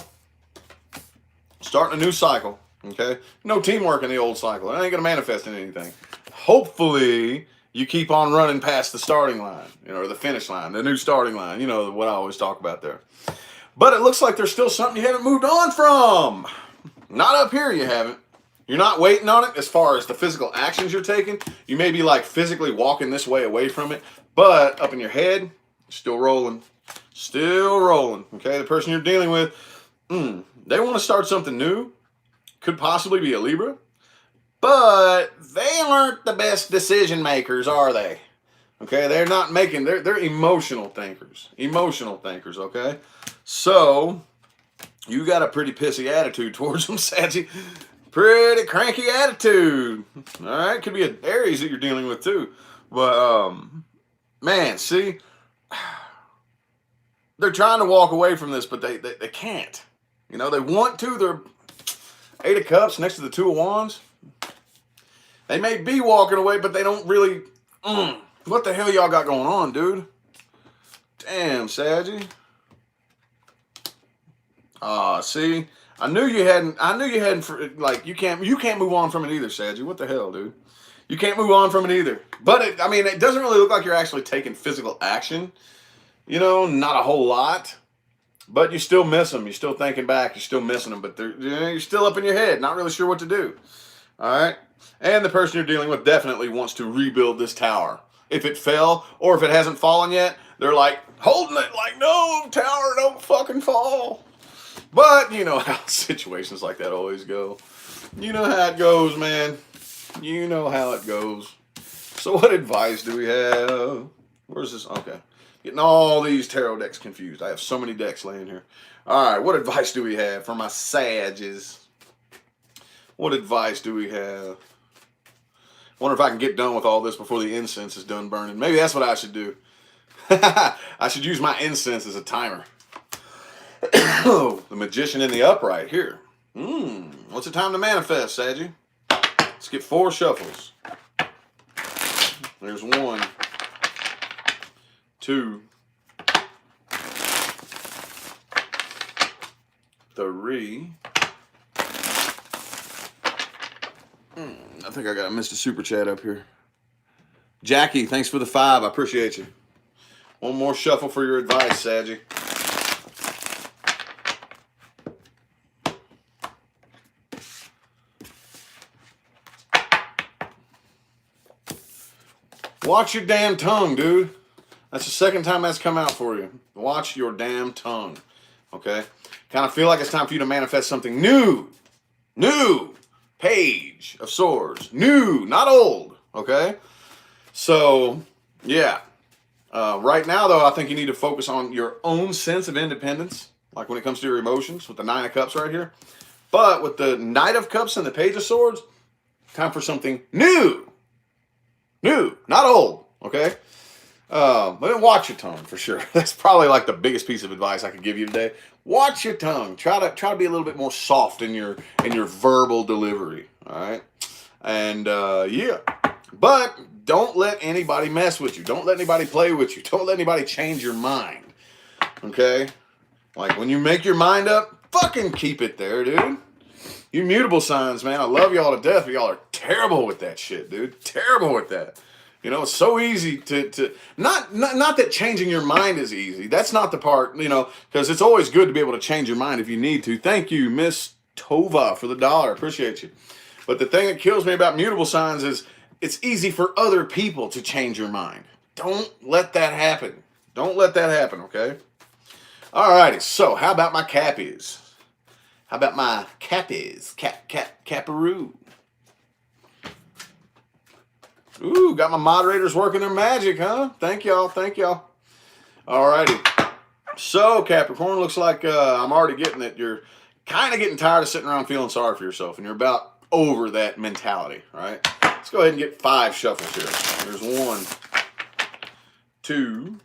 Speaker 1: Starting a new cycle, okay? No teamwork in the old cycle. It ain't going to manifest into anything. Hopefully, you keep on running past the starting line, you know, or the finish line, the new starting line. You know what I always talk about there. But it looks like there's still something you haven't moved on from. Not up here, you haven't. You're not waiting on it as far as the physical actions you're taking. You may be like physically walking this way away from it, but up in your head, still rolling. Still rolling, okay? The person you're dealing with, they want to start something new. Could possibly be a Libra. But they aren't the best decision makers, are they? Okay, they're not making, they're emotional thinkers. Emotional thinkers, okay? So, you got a pretty pissy attitude towards them, Saggy. Pretty cranky attitude. All right, could be an Aries that you're dealing with too. But, man, see, they're trying to walk away from this, but they can't. You know, they want to. They're 8 of Cups next to the 2 of Wands. They may be walking away, but they don't really. What the hell y'all got going on, dude? Damn, Saggy. See, I knew you hadn't. Like you can't move on from it either, Saggy. What the hell, dude? You can't move on from it either. But it doesn't really look like you're actually taking physical action. You know, not a whole lot. But you still miss them. You're still thinking back. You're still missing them. But you're still up in your head, not really sure what to do. All right? And the person you're dealing with definitely wants to rebuild this tower. If it fell, or if it hasn't fallen yet, they're like holding it like, no, tower, don't fucking fall. But you know how situations like that always go. You know how it goes, man. You know how it goes. So what advice do we have? Where's this? Okay. Getting all these tarot decks confused. I have so many decks laying here. All right, what advice do we have for my Sages? What advice do we have? Wonder if I can get done with all this before the incense is done burning. Maybe that's what I should do. I should use my incense as a timer. The Magician in the upright here. What's the time to manifest, Saggy? Let's get 4 shuffles. There's 1, 2, 3. I think I got Mr. Super Chat up here. Jackie, thanks for the 5. I appreciate you. One more shuffle for your advice, Saggy. Watch your damn tongue, dude. That's the second time that's come out for you. Watch your damn tongue. Okay? Kind of feel like it's time for you to manifest something new. New. Page of Swords. New, not old. Okay? So, yeah. Right now, though, I think you need to focus on your own sense of independence. Like when it comes to your emotions with the 9 of Cups right here. But with the Knight of Cups and the Page of Swords, time for something new. New, not old, okay? But then watch your tongue for sure. That's probably like the biggest piece of advice I could give you today. Watch your tongue. Try to be a little bit more soft in your verbal delivery, all right? And yeah, but don't let anybody mess with you. Don't let anybody play with you. Don't let anybody change your mind, okay? Like when you make your mind up, fucking keep it there, dude. You mutable signs, man, I love y'all to death, but y'all are terrible with that shit, dude. Terrible with that. You know, it's so easy to not that changing your mind is easy. That's not the part, you know, because it's always good to be able to change your mind if you need to. Thank you, Miss Tova, for the $1. Appreciate you. But the thing that kills me about mutable signs is it's easy for other people to change your mind. Don't let that happen. Don't let that happen, okay? All righty, so how about my Cappies? How about my Cappies? Caparoo. Ooh, got my moderators working their magic, huh? Thank y'all, thank y'all. All righty. So, Capricorn, looks like I'm already getting it. You're kind of getting tired of sitting around feeling sorry for yourself, and you're about over that mentality, all right? Let's go ahead and get 5 shuffles here. There's 1, 2,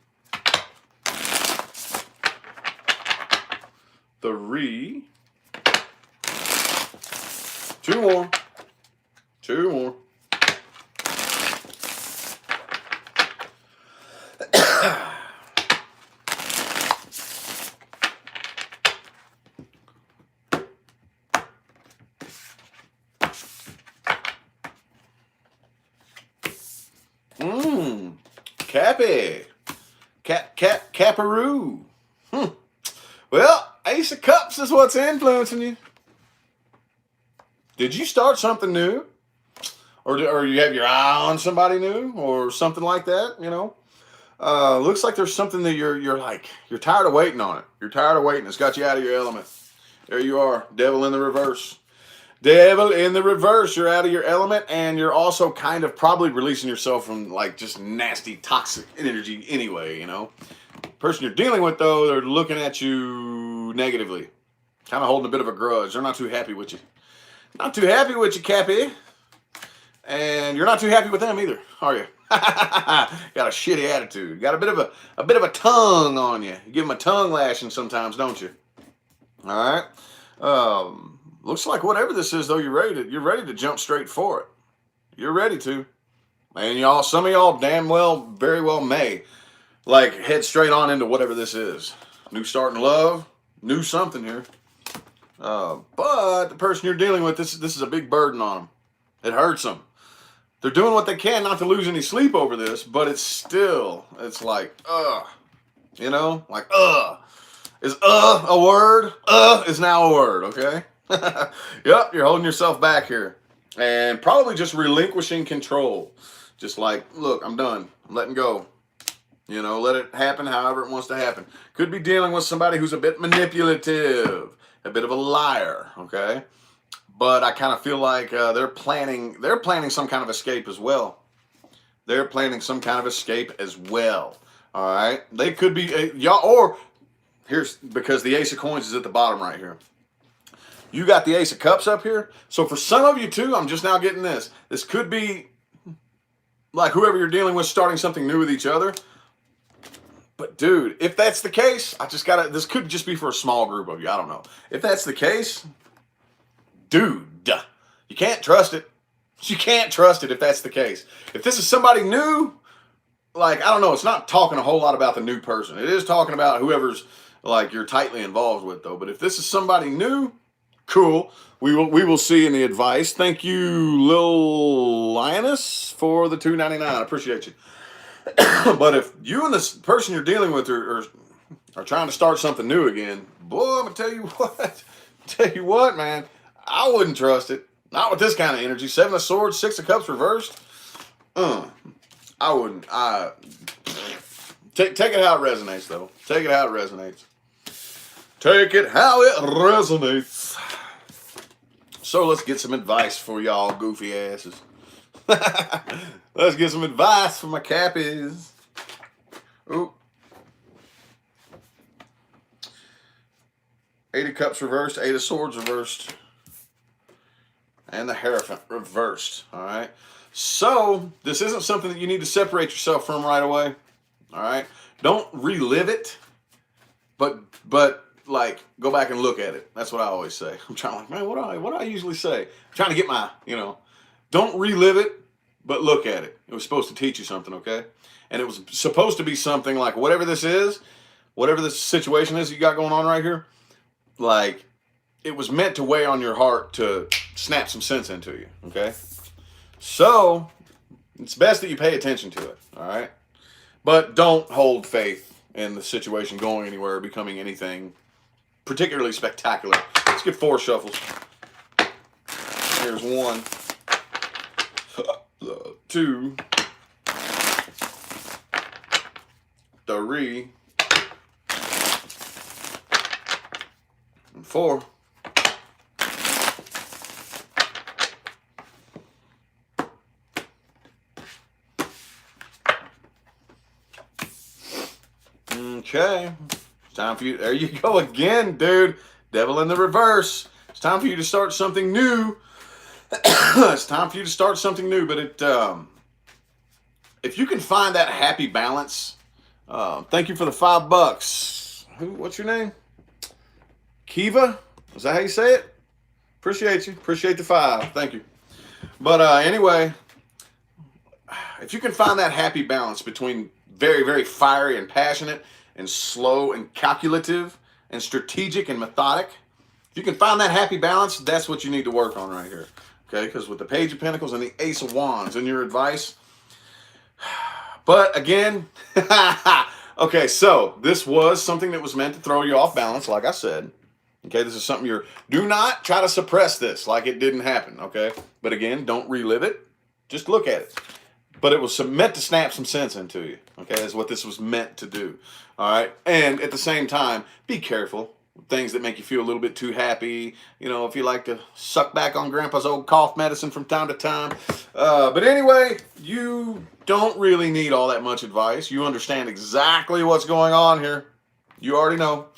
Speaker 1: 3, 2 more, 2 2 more. Cappy. Caparoo. Well, Ace of Cups is what's influencing you. Did you start something new? Or you have your eye on somebody new or something like that, you know? Looks like there's something that you're tired of waiting on it. You're tired of waiting. It's got you out of your element. There you are, devil in the reverse. Devil in the reverse. You're out of your element, and you're also kind of probably releasing yourself from like just nasty, toxic energy anyway, you know? The person you're dealing with, though, they're looking at you negatively. Kind of holding a bit of a grudge. They're not too happy with you. Not too happy with you, Cappy. And you're not too happy with them either, are you? Got a shitty attitude. Got a bit of a tongue on you. You give them a tongue lashing sometimes, don't you? All right. Looks like whatever this is, though, you're ready to jump straight for it. You're ready to. And some of y'all very well may, like, head straight on into whatever this is. New start in love, new something here. But the person you're dealing with, this is a big burden on them. It hurts them. They're doing what they can not to lose any sleep over this, but it's like, you know, like, is a word? Is now a word, okay? Yep, you're holding yourself back here. And probably just relinquishing control. Just like, look, I'm done. I'm letting go. You know, let it happen however it wants to happen. Could be dealing with somebody who's a bit manipulative, a bit of a liar, okay? But I kind of feel like they're planning some kind of escape as well. They're planning some kind of escape as well. All right? They could be y'all, or here's because the Ace of Coins is at the bottom right here. You got the Ace of Cups up here. So for some of you too, I'm just now getting this. This could be like whoever you're dealing with starting something new with each other. But dude, if that's the case, this could just be for a small group of you. I don't know. If that's the case, dude, you can't trust it. You can't trust it if that's the case. If this is somebody new, like, I don't know, it's not talking a whole lot about the new person. It is talking about whoever's like you're tightly involved with though. But if this is somebody new, cool. We will see in the advice. Thank you, Lil Lioness, for the $2.99. I appreciate you. But if you and this person you're dealing with are trying to start something new again, boy, I'm gonna tell you what, man, I wouldn't trust it. Not with this kind of energy. 7 of Swords, 6 of Cups reversed. I wouldn't. Take it how it resonates, though. Take it how it resonates. Take it how it resonates. So let's get some advice for y'all goofy asses. Let's get some advice for my Cappies. Ooh. 8 of Cups reversed, 8 of Swords reversed, and the Hierophant reversed. All right. So this isn't something that you need to separate yourself from right away. All right. Don't relive it, but like go back and look at it. That's what I always say. I'm trying like, man, what do I usually say? I'm trying to get my, don't relive it, but look at it. It was supposed to teach you something, okay? And it was supposed to be something like whatever this is, whatever this situation is you got going on right here, like it was meant to weigh on your heart to snap some sense into you, okay? So it's best that you pay attention to it, all right? But don't hold faith in the situation going anywhere or becoming anything particularly spectacular. Let's get 4 shuffles. Here's 1, 2, 3, and 4. Okay. It's time for you. There you go again, dude. Devil in the reverse. It's time for you to start something new. It's time for you to start something new, but if you can find that happy balance, thank you for the $5. What's your name? Kiva? Is that how you say it? Appreciate you. Appreciate the 5. Thank you. But anyway, if you can find that happy balance between very, very fiery and passionate and slow and calculative and strategic and methodic, if you can find that happy balance, that's what you need to work on right here. Okay, because with the Page of Pentacles and the Ace of Wands in your advice. But again, okay, so this was something that was meant to throw you off balance, like I said. Okay, this is something do not try to suppress this like it didn't happen, okay? But again, don't relive it. Just look at it. But it was meant to snap some sense into you, okay? Is what this was meant to do, all right? And at the same time, be careful. Things that make you feel a little bit too happy. You know, if you like to suck back on Grandpa's old cough medicine from time to time. But anyway, you don't really need all that much advice. You understand exactly what's going on here. You already know.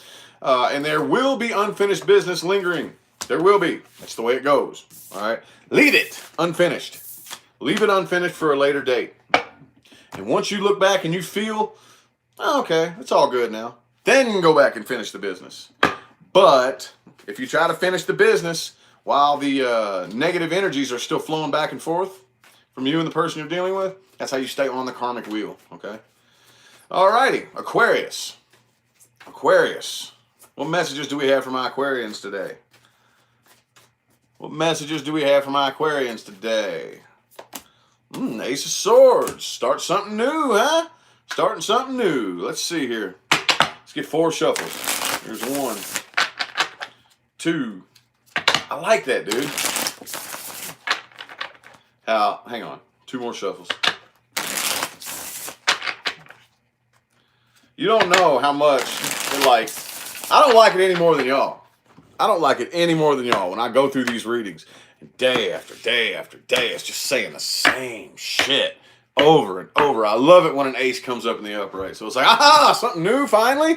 Speaker 1: And there will be unfinished business lingering. There will be. That's the way it goes. All right? Leave it unfinished. Leave it unfinished for a later date. And once you look back and you feel, oh, okay, it's all good now, then go back and finish the business. But if you try to finish the business while the negative energies are still flowing back and forth from you and the person you're dealing with, that's how you stay on the karmic wheel, okay? Alrighty, Aquarius. Aquarius. What messages do we have for my Aquarians today? What messages do we have for my Aquarians today? Ace of Swords. Start something new, huh? Starting something new. Let's see here. Let's get 4 shuffles. Here's 1, 2. I like that, dude. Hang on. 2 more shuffles. You don't know how much I don't like it any more than y'all. I don't like it any more than y'all when I go through these readings. And day after day after day, it's just saying the same shit over and over. I love it when an ace comes up in the upright. So it's like, aha, something new finally?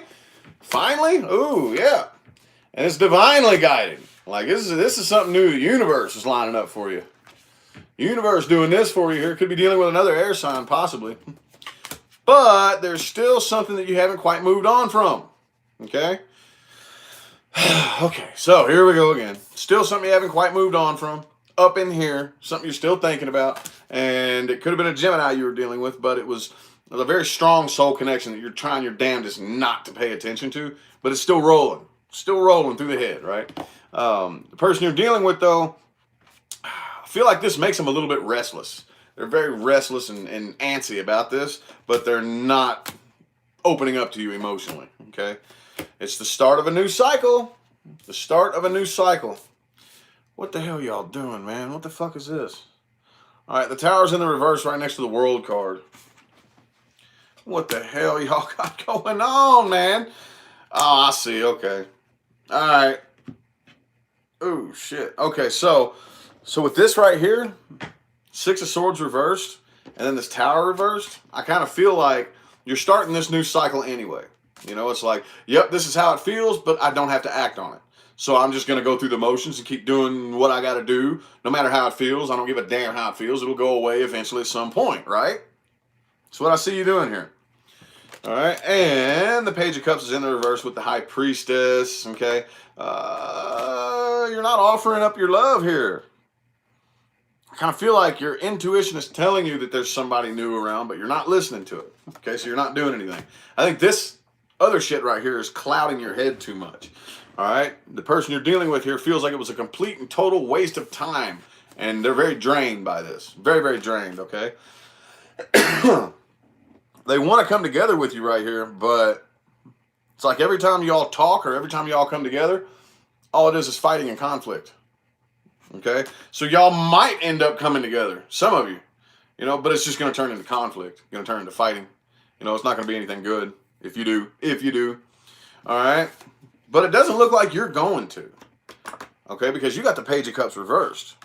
Speaker 1: Finally? Ooh, yeah. And it's divinely guided. Like, this is something new. The universe is lining up for you. Universe doing this for you here. Could be dealing with another air sign, possibly. But there's still something that you haven't quite moved on from. Okay? Okay, so here we go again. Still something you haven't quite moved on from. Up in here. Something you're still thinking about. And it could have been a Gemini you were dealing with, but it was a very strong soul connection that you're trying your damnedest not to pay attention to. But it's still rolling. Still rolling through the head, right? The person you're dealing with, though, I feel like this makes them a little bit restless. They're very restless and antsy about this, but they're not opening up to you emotionally, okay? It's the start of a new cycle. The start of a new cycle. What the hell y'all doing, man? What the fuck is this? All right, the Tower's in the reverse right next to the World card. What the hell y'all got going on, man? Oh, I see. Okay. All right. Oh, shit. Okay, so with this right here, 6 of Swords reversed, and then this Tower reversed, I kind of feel like you're starting this new cycle anyway. You know, it's like, yep, this is how it feels, but I don't have to act on it. So I'm just going to go through the motions and keep doing what I got to do, no matter how it feels. I don't give a damn how it feels. It'll go away eventually at some point, right? That's what I see you doing here. All right, and the Page of Cups is in the reverse with the High Priestess, okay? You're not offering up your love here. I kind of feel like your intuition is telling you that there's somebody new around, but you're not listening to it, okay? So you're not doing anything. I think this other shit right here is clouding your head too much, all right? The person you're dealing with here feels like it was a complete and total waste of time, and they're very drained by this. Very, very drained, okay? They want to come together with you right here, but it's like every time y'all talk or every time y'all come together, all it is fighting and conflict. Okay? So y'all might end up coming together. Some of you. You know, but it's just going to turn into conflict. Going to turn into fighting. You know, it's not going to be anything good if you do. If you do. All right? But it doesn't look like you're going to. Okay? Because you got the Page of Cups reversed.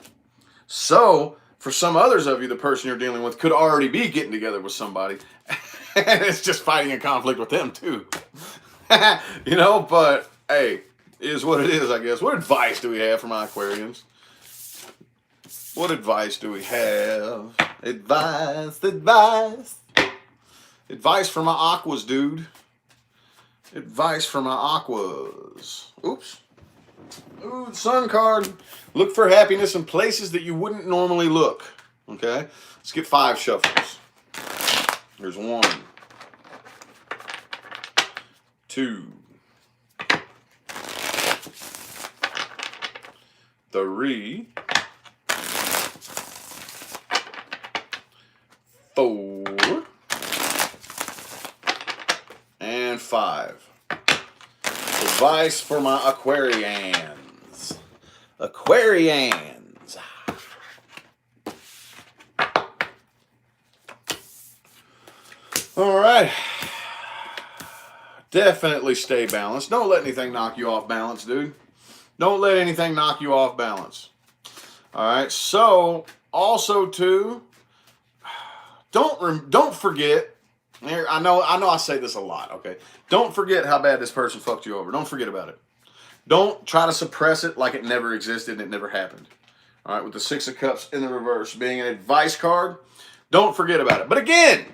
Speaker 1: So, for some others of you, the person you're dealing with could already be getting together with somebody. And it's just fighting a conflict with them, too. You know, but, hey, it is what it is, I guess. What advice do we have for my Aquarians? What advice do we have? Advice. Advice for my Aquas, dude. Advice for my Aquas. Oops. Ooh, the Sun card. Look for happiness in places that you wouldn't normally look. Okay? Let's get 5 shuffles. Here's 1, 2, 3, 4, and 5. Advice for my Aquarians. Aquarians. All right. Definitely stay balanced. Don't let anything knock you off balance, dude. Don't let anything knock you off balance. All right. So, also too, don't forget. I know I say this a lot, okay? Don't forget how bad this person fucked you over. Don't forget about it. Don't try to suppress it like it never existed and it never happened. All right, with the 6 of Cups in the reverse being an advice card, don't forget about it. But again,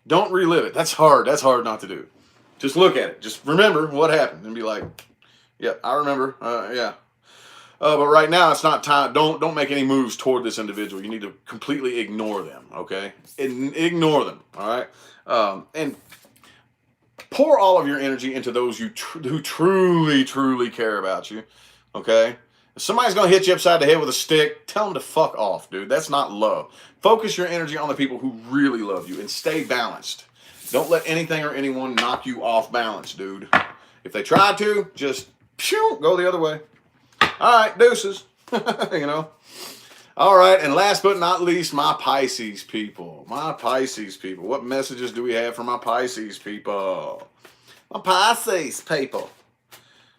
Speaker 1: don't relive it. That's hard. That's hard not to do. Just look at it. Just remember what happened and be like, yeah, I remember. Yeah. But right now, it's not time. Don't make any moves toward this individual. You need to completely ignore them, okay? Ignore them, all right? And pour all of your energy into those who truly, truly care about you, okay? If somebody's going to hit you upside the head with a stick, tell them to fuck off, dude. That's not love. Focus your energy on the people who really love you and stay balanced. Don't let anything or anyone knock you off balance, dude. If they try to, just go the other way. All right, deuces. You know. All right, and last but not least, my Pisces people. My Pisces people. What messages do we have for my Pisces people? My Pisces people.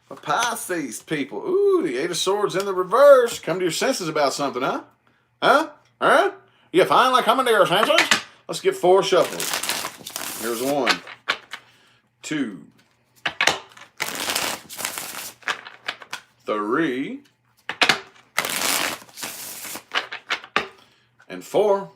Speaker 1: My Pisces people. Ooh, the 8 of Swords in the reverse. Come to your senses about something, huh? Huh? Huh? You finally coming to your senses? Let's get 4 shuffles. Here's 1, 2, 3, and 4.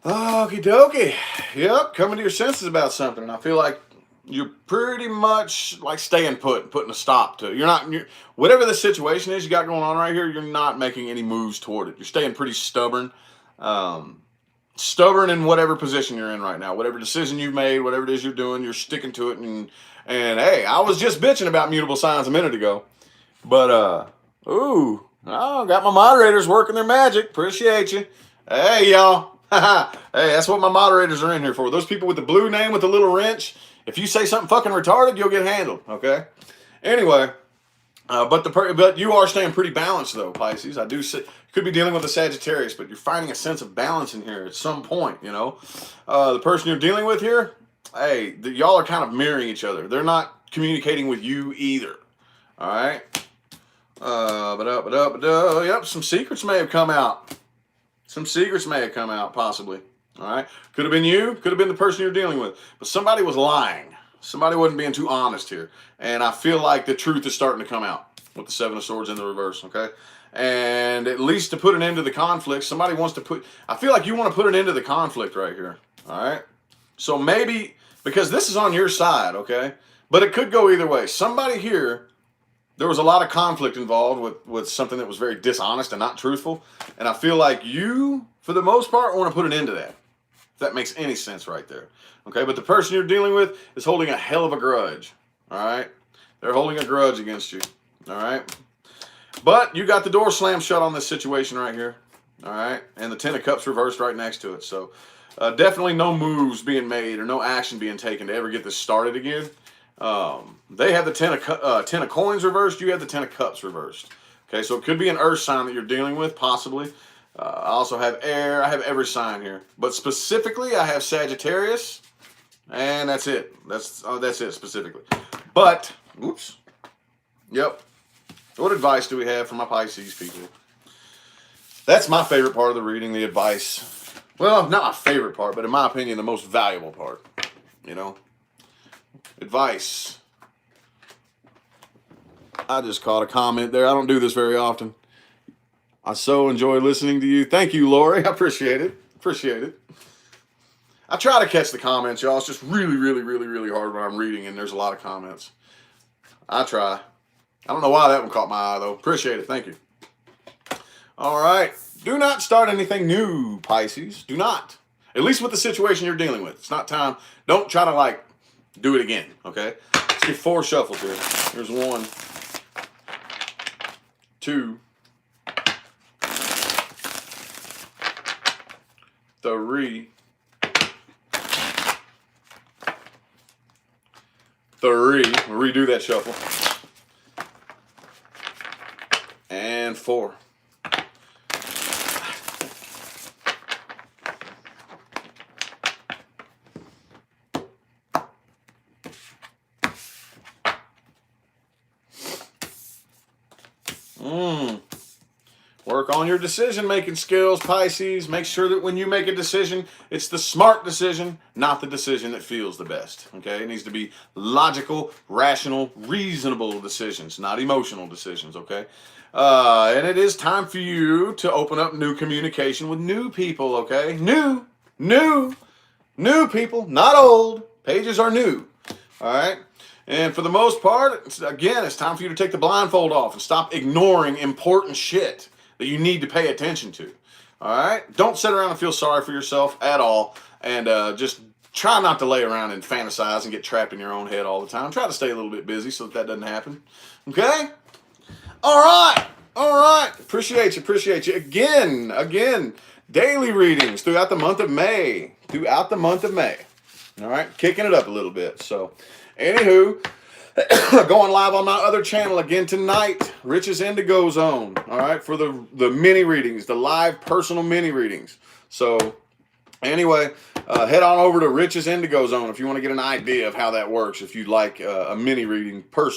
Speaker 1: Okie dokie. Yep, coming to your senses about something. And I feel like you're pretty much like staying putting a stop to it. Whatever the situation is you got going on right here, you're not making any moves toward it. You're staying pretty stubborn. Stubborn in whatever position you're in right now. Whatever decision you've made, whatever it is you're doing, you're sticking to it. And hey, I was just bitching about mutable signs a minute ago. But, got my moderators working their magic. Appreciate you. Hey, y'all. Hey, that's what my moderators are in here for. Those people with the blue name with the little wrench. If you say something fucking retarded, you'll get handled, okay? Anyway, but you are staying pretty balanced, though, Pisces. I do say, you could be dealing with a Sagittarius, but you're finding a sense of balance in here at some point, you know? The person you're dealing with here, hey, y'all are kind of mirroring each other. They're not communicating with you either, all right? Yep, some secrets may have come out. Some secrets may have come out, possibly. All right? Could have been you. Could have been the person you're dealing with. But somebody was lying. Somebody wasn't being too honest here. And I feel like the truth is starting to come out with the 7 of Swords in the reverse, okay? And at least to put an end to the conflict, somebody wants to put... I feel like you want to put an end to the conflict right here, all right? So maybe... Because this is on your side, okay? But it could go either way. Somebody here... There was a lot of conflict involved with something that was very dishonest and not truthful. And I feel like you, for the most part, want to put an end to that. If that makes any sense right there. Okay, but the person you're dealing with is holding a hell of a grudge. All right? They're holding a grudge against you. All right? But you got the door slammed shut on this situation right here. All right? And the 10 of Cups reversed right next to it. So definitely no moves being made or no action being taken to ever get this started again. They have the 10 of coins reversed. You have the 10 of Cups reversed. Okay, so it could be an earth sign that you're dealing with, possibly. I also have air. I have every sign here. But specifically, I have Sagittarius. And that's it. That's it specifically. But, oops. Yep. What advice do we have for my Pisces people? That's my favorite part of the reading, the advice. Well, not my favorite part, but in my opinion, the most valuable part. You know? Advice. I just caught a comment there. I don't do this very often. I so enjoy listening to you. Thank you, Lori. I appreciate it. Appreciate it. I try to catch the comments, y'all. It's just really, really, really, really hard when I'm reading and there's a lot of comments. I try. I don't know why that one caught my eye, though. Appreciate it. Thank you. All right. Do not start anything new, Pisces. Do not. At least with the situation you're dealing with. It's not time. Don't try to, like, do it again, okay? Let's get 4 shuffles here. Here's 1, 2, 3, 3. We'll redo that shuffle. And 4. Work on your decision-making skills, Pisces. Make sure that when you make a decision, it's the smart decision, not the decision that feels the best. Okay? It needs to be logical, rational, reasonable decisions, not emotional decisions. Okay? And it is time for you to open up new communication with new people. Okay? New people, not old. Pages are new. All right? And for the most part, again, it's time for you to take the blindfold off and stop ignoring important shit that you need to pay attention to. All right? Don't sit around and feel sorry for yourself at all. And just try not to lay around and fantasize and get trapped in your own head all the time. Try to stay a little bit busy so that doesn't happen. Okay? All right. All right. Appreciate you. Appreciate you. Again, daily readings throughout the month of May. All right? Kicking it up a little bit. So, anywho, going live on my other channel again tonight, Rich's Indigo Zone, all right, for the mini readings, the live personal mini readings. So anyway, head on over to Rich's Indigo Zone if you want to get an idea of how that works, if you'd like a mini reading personal.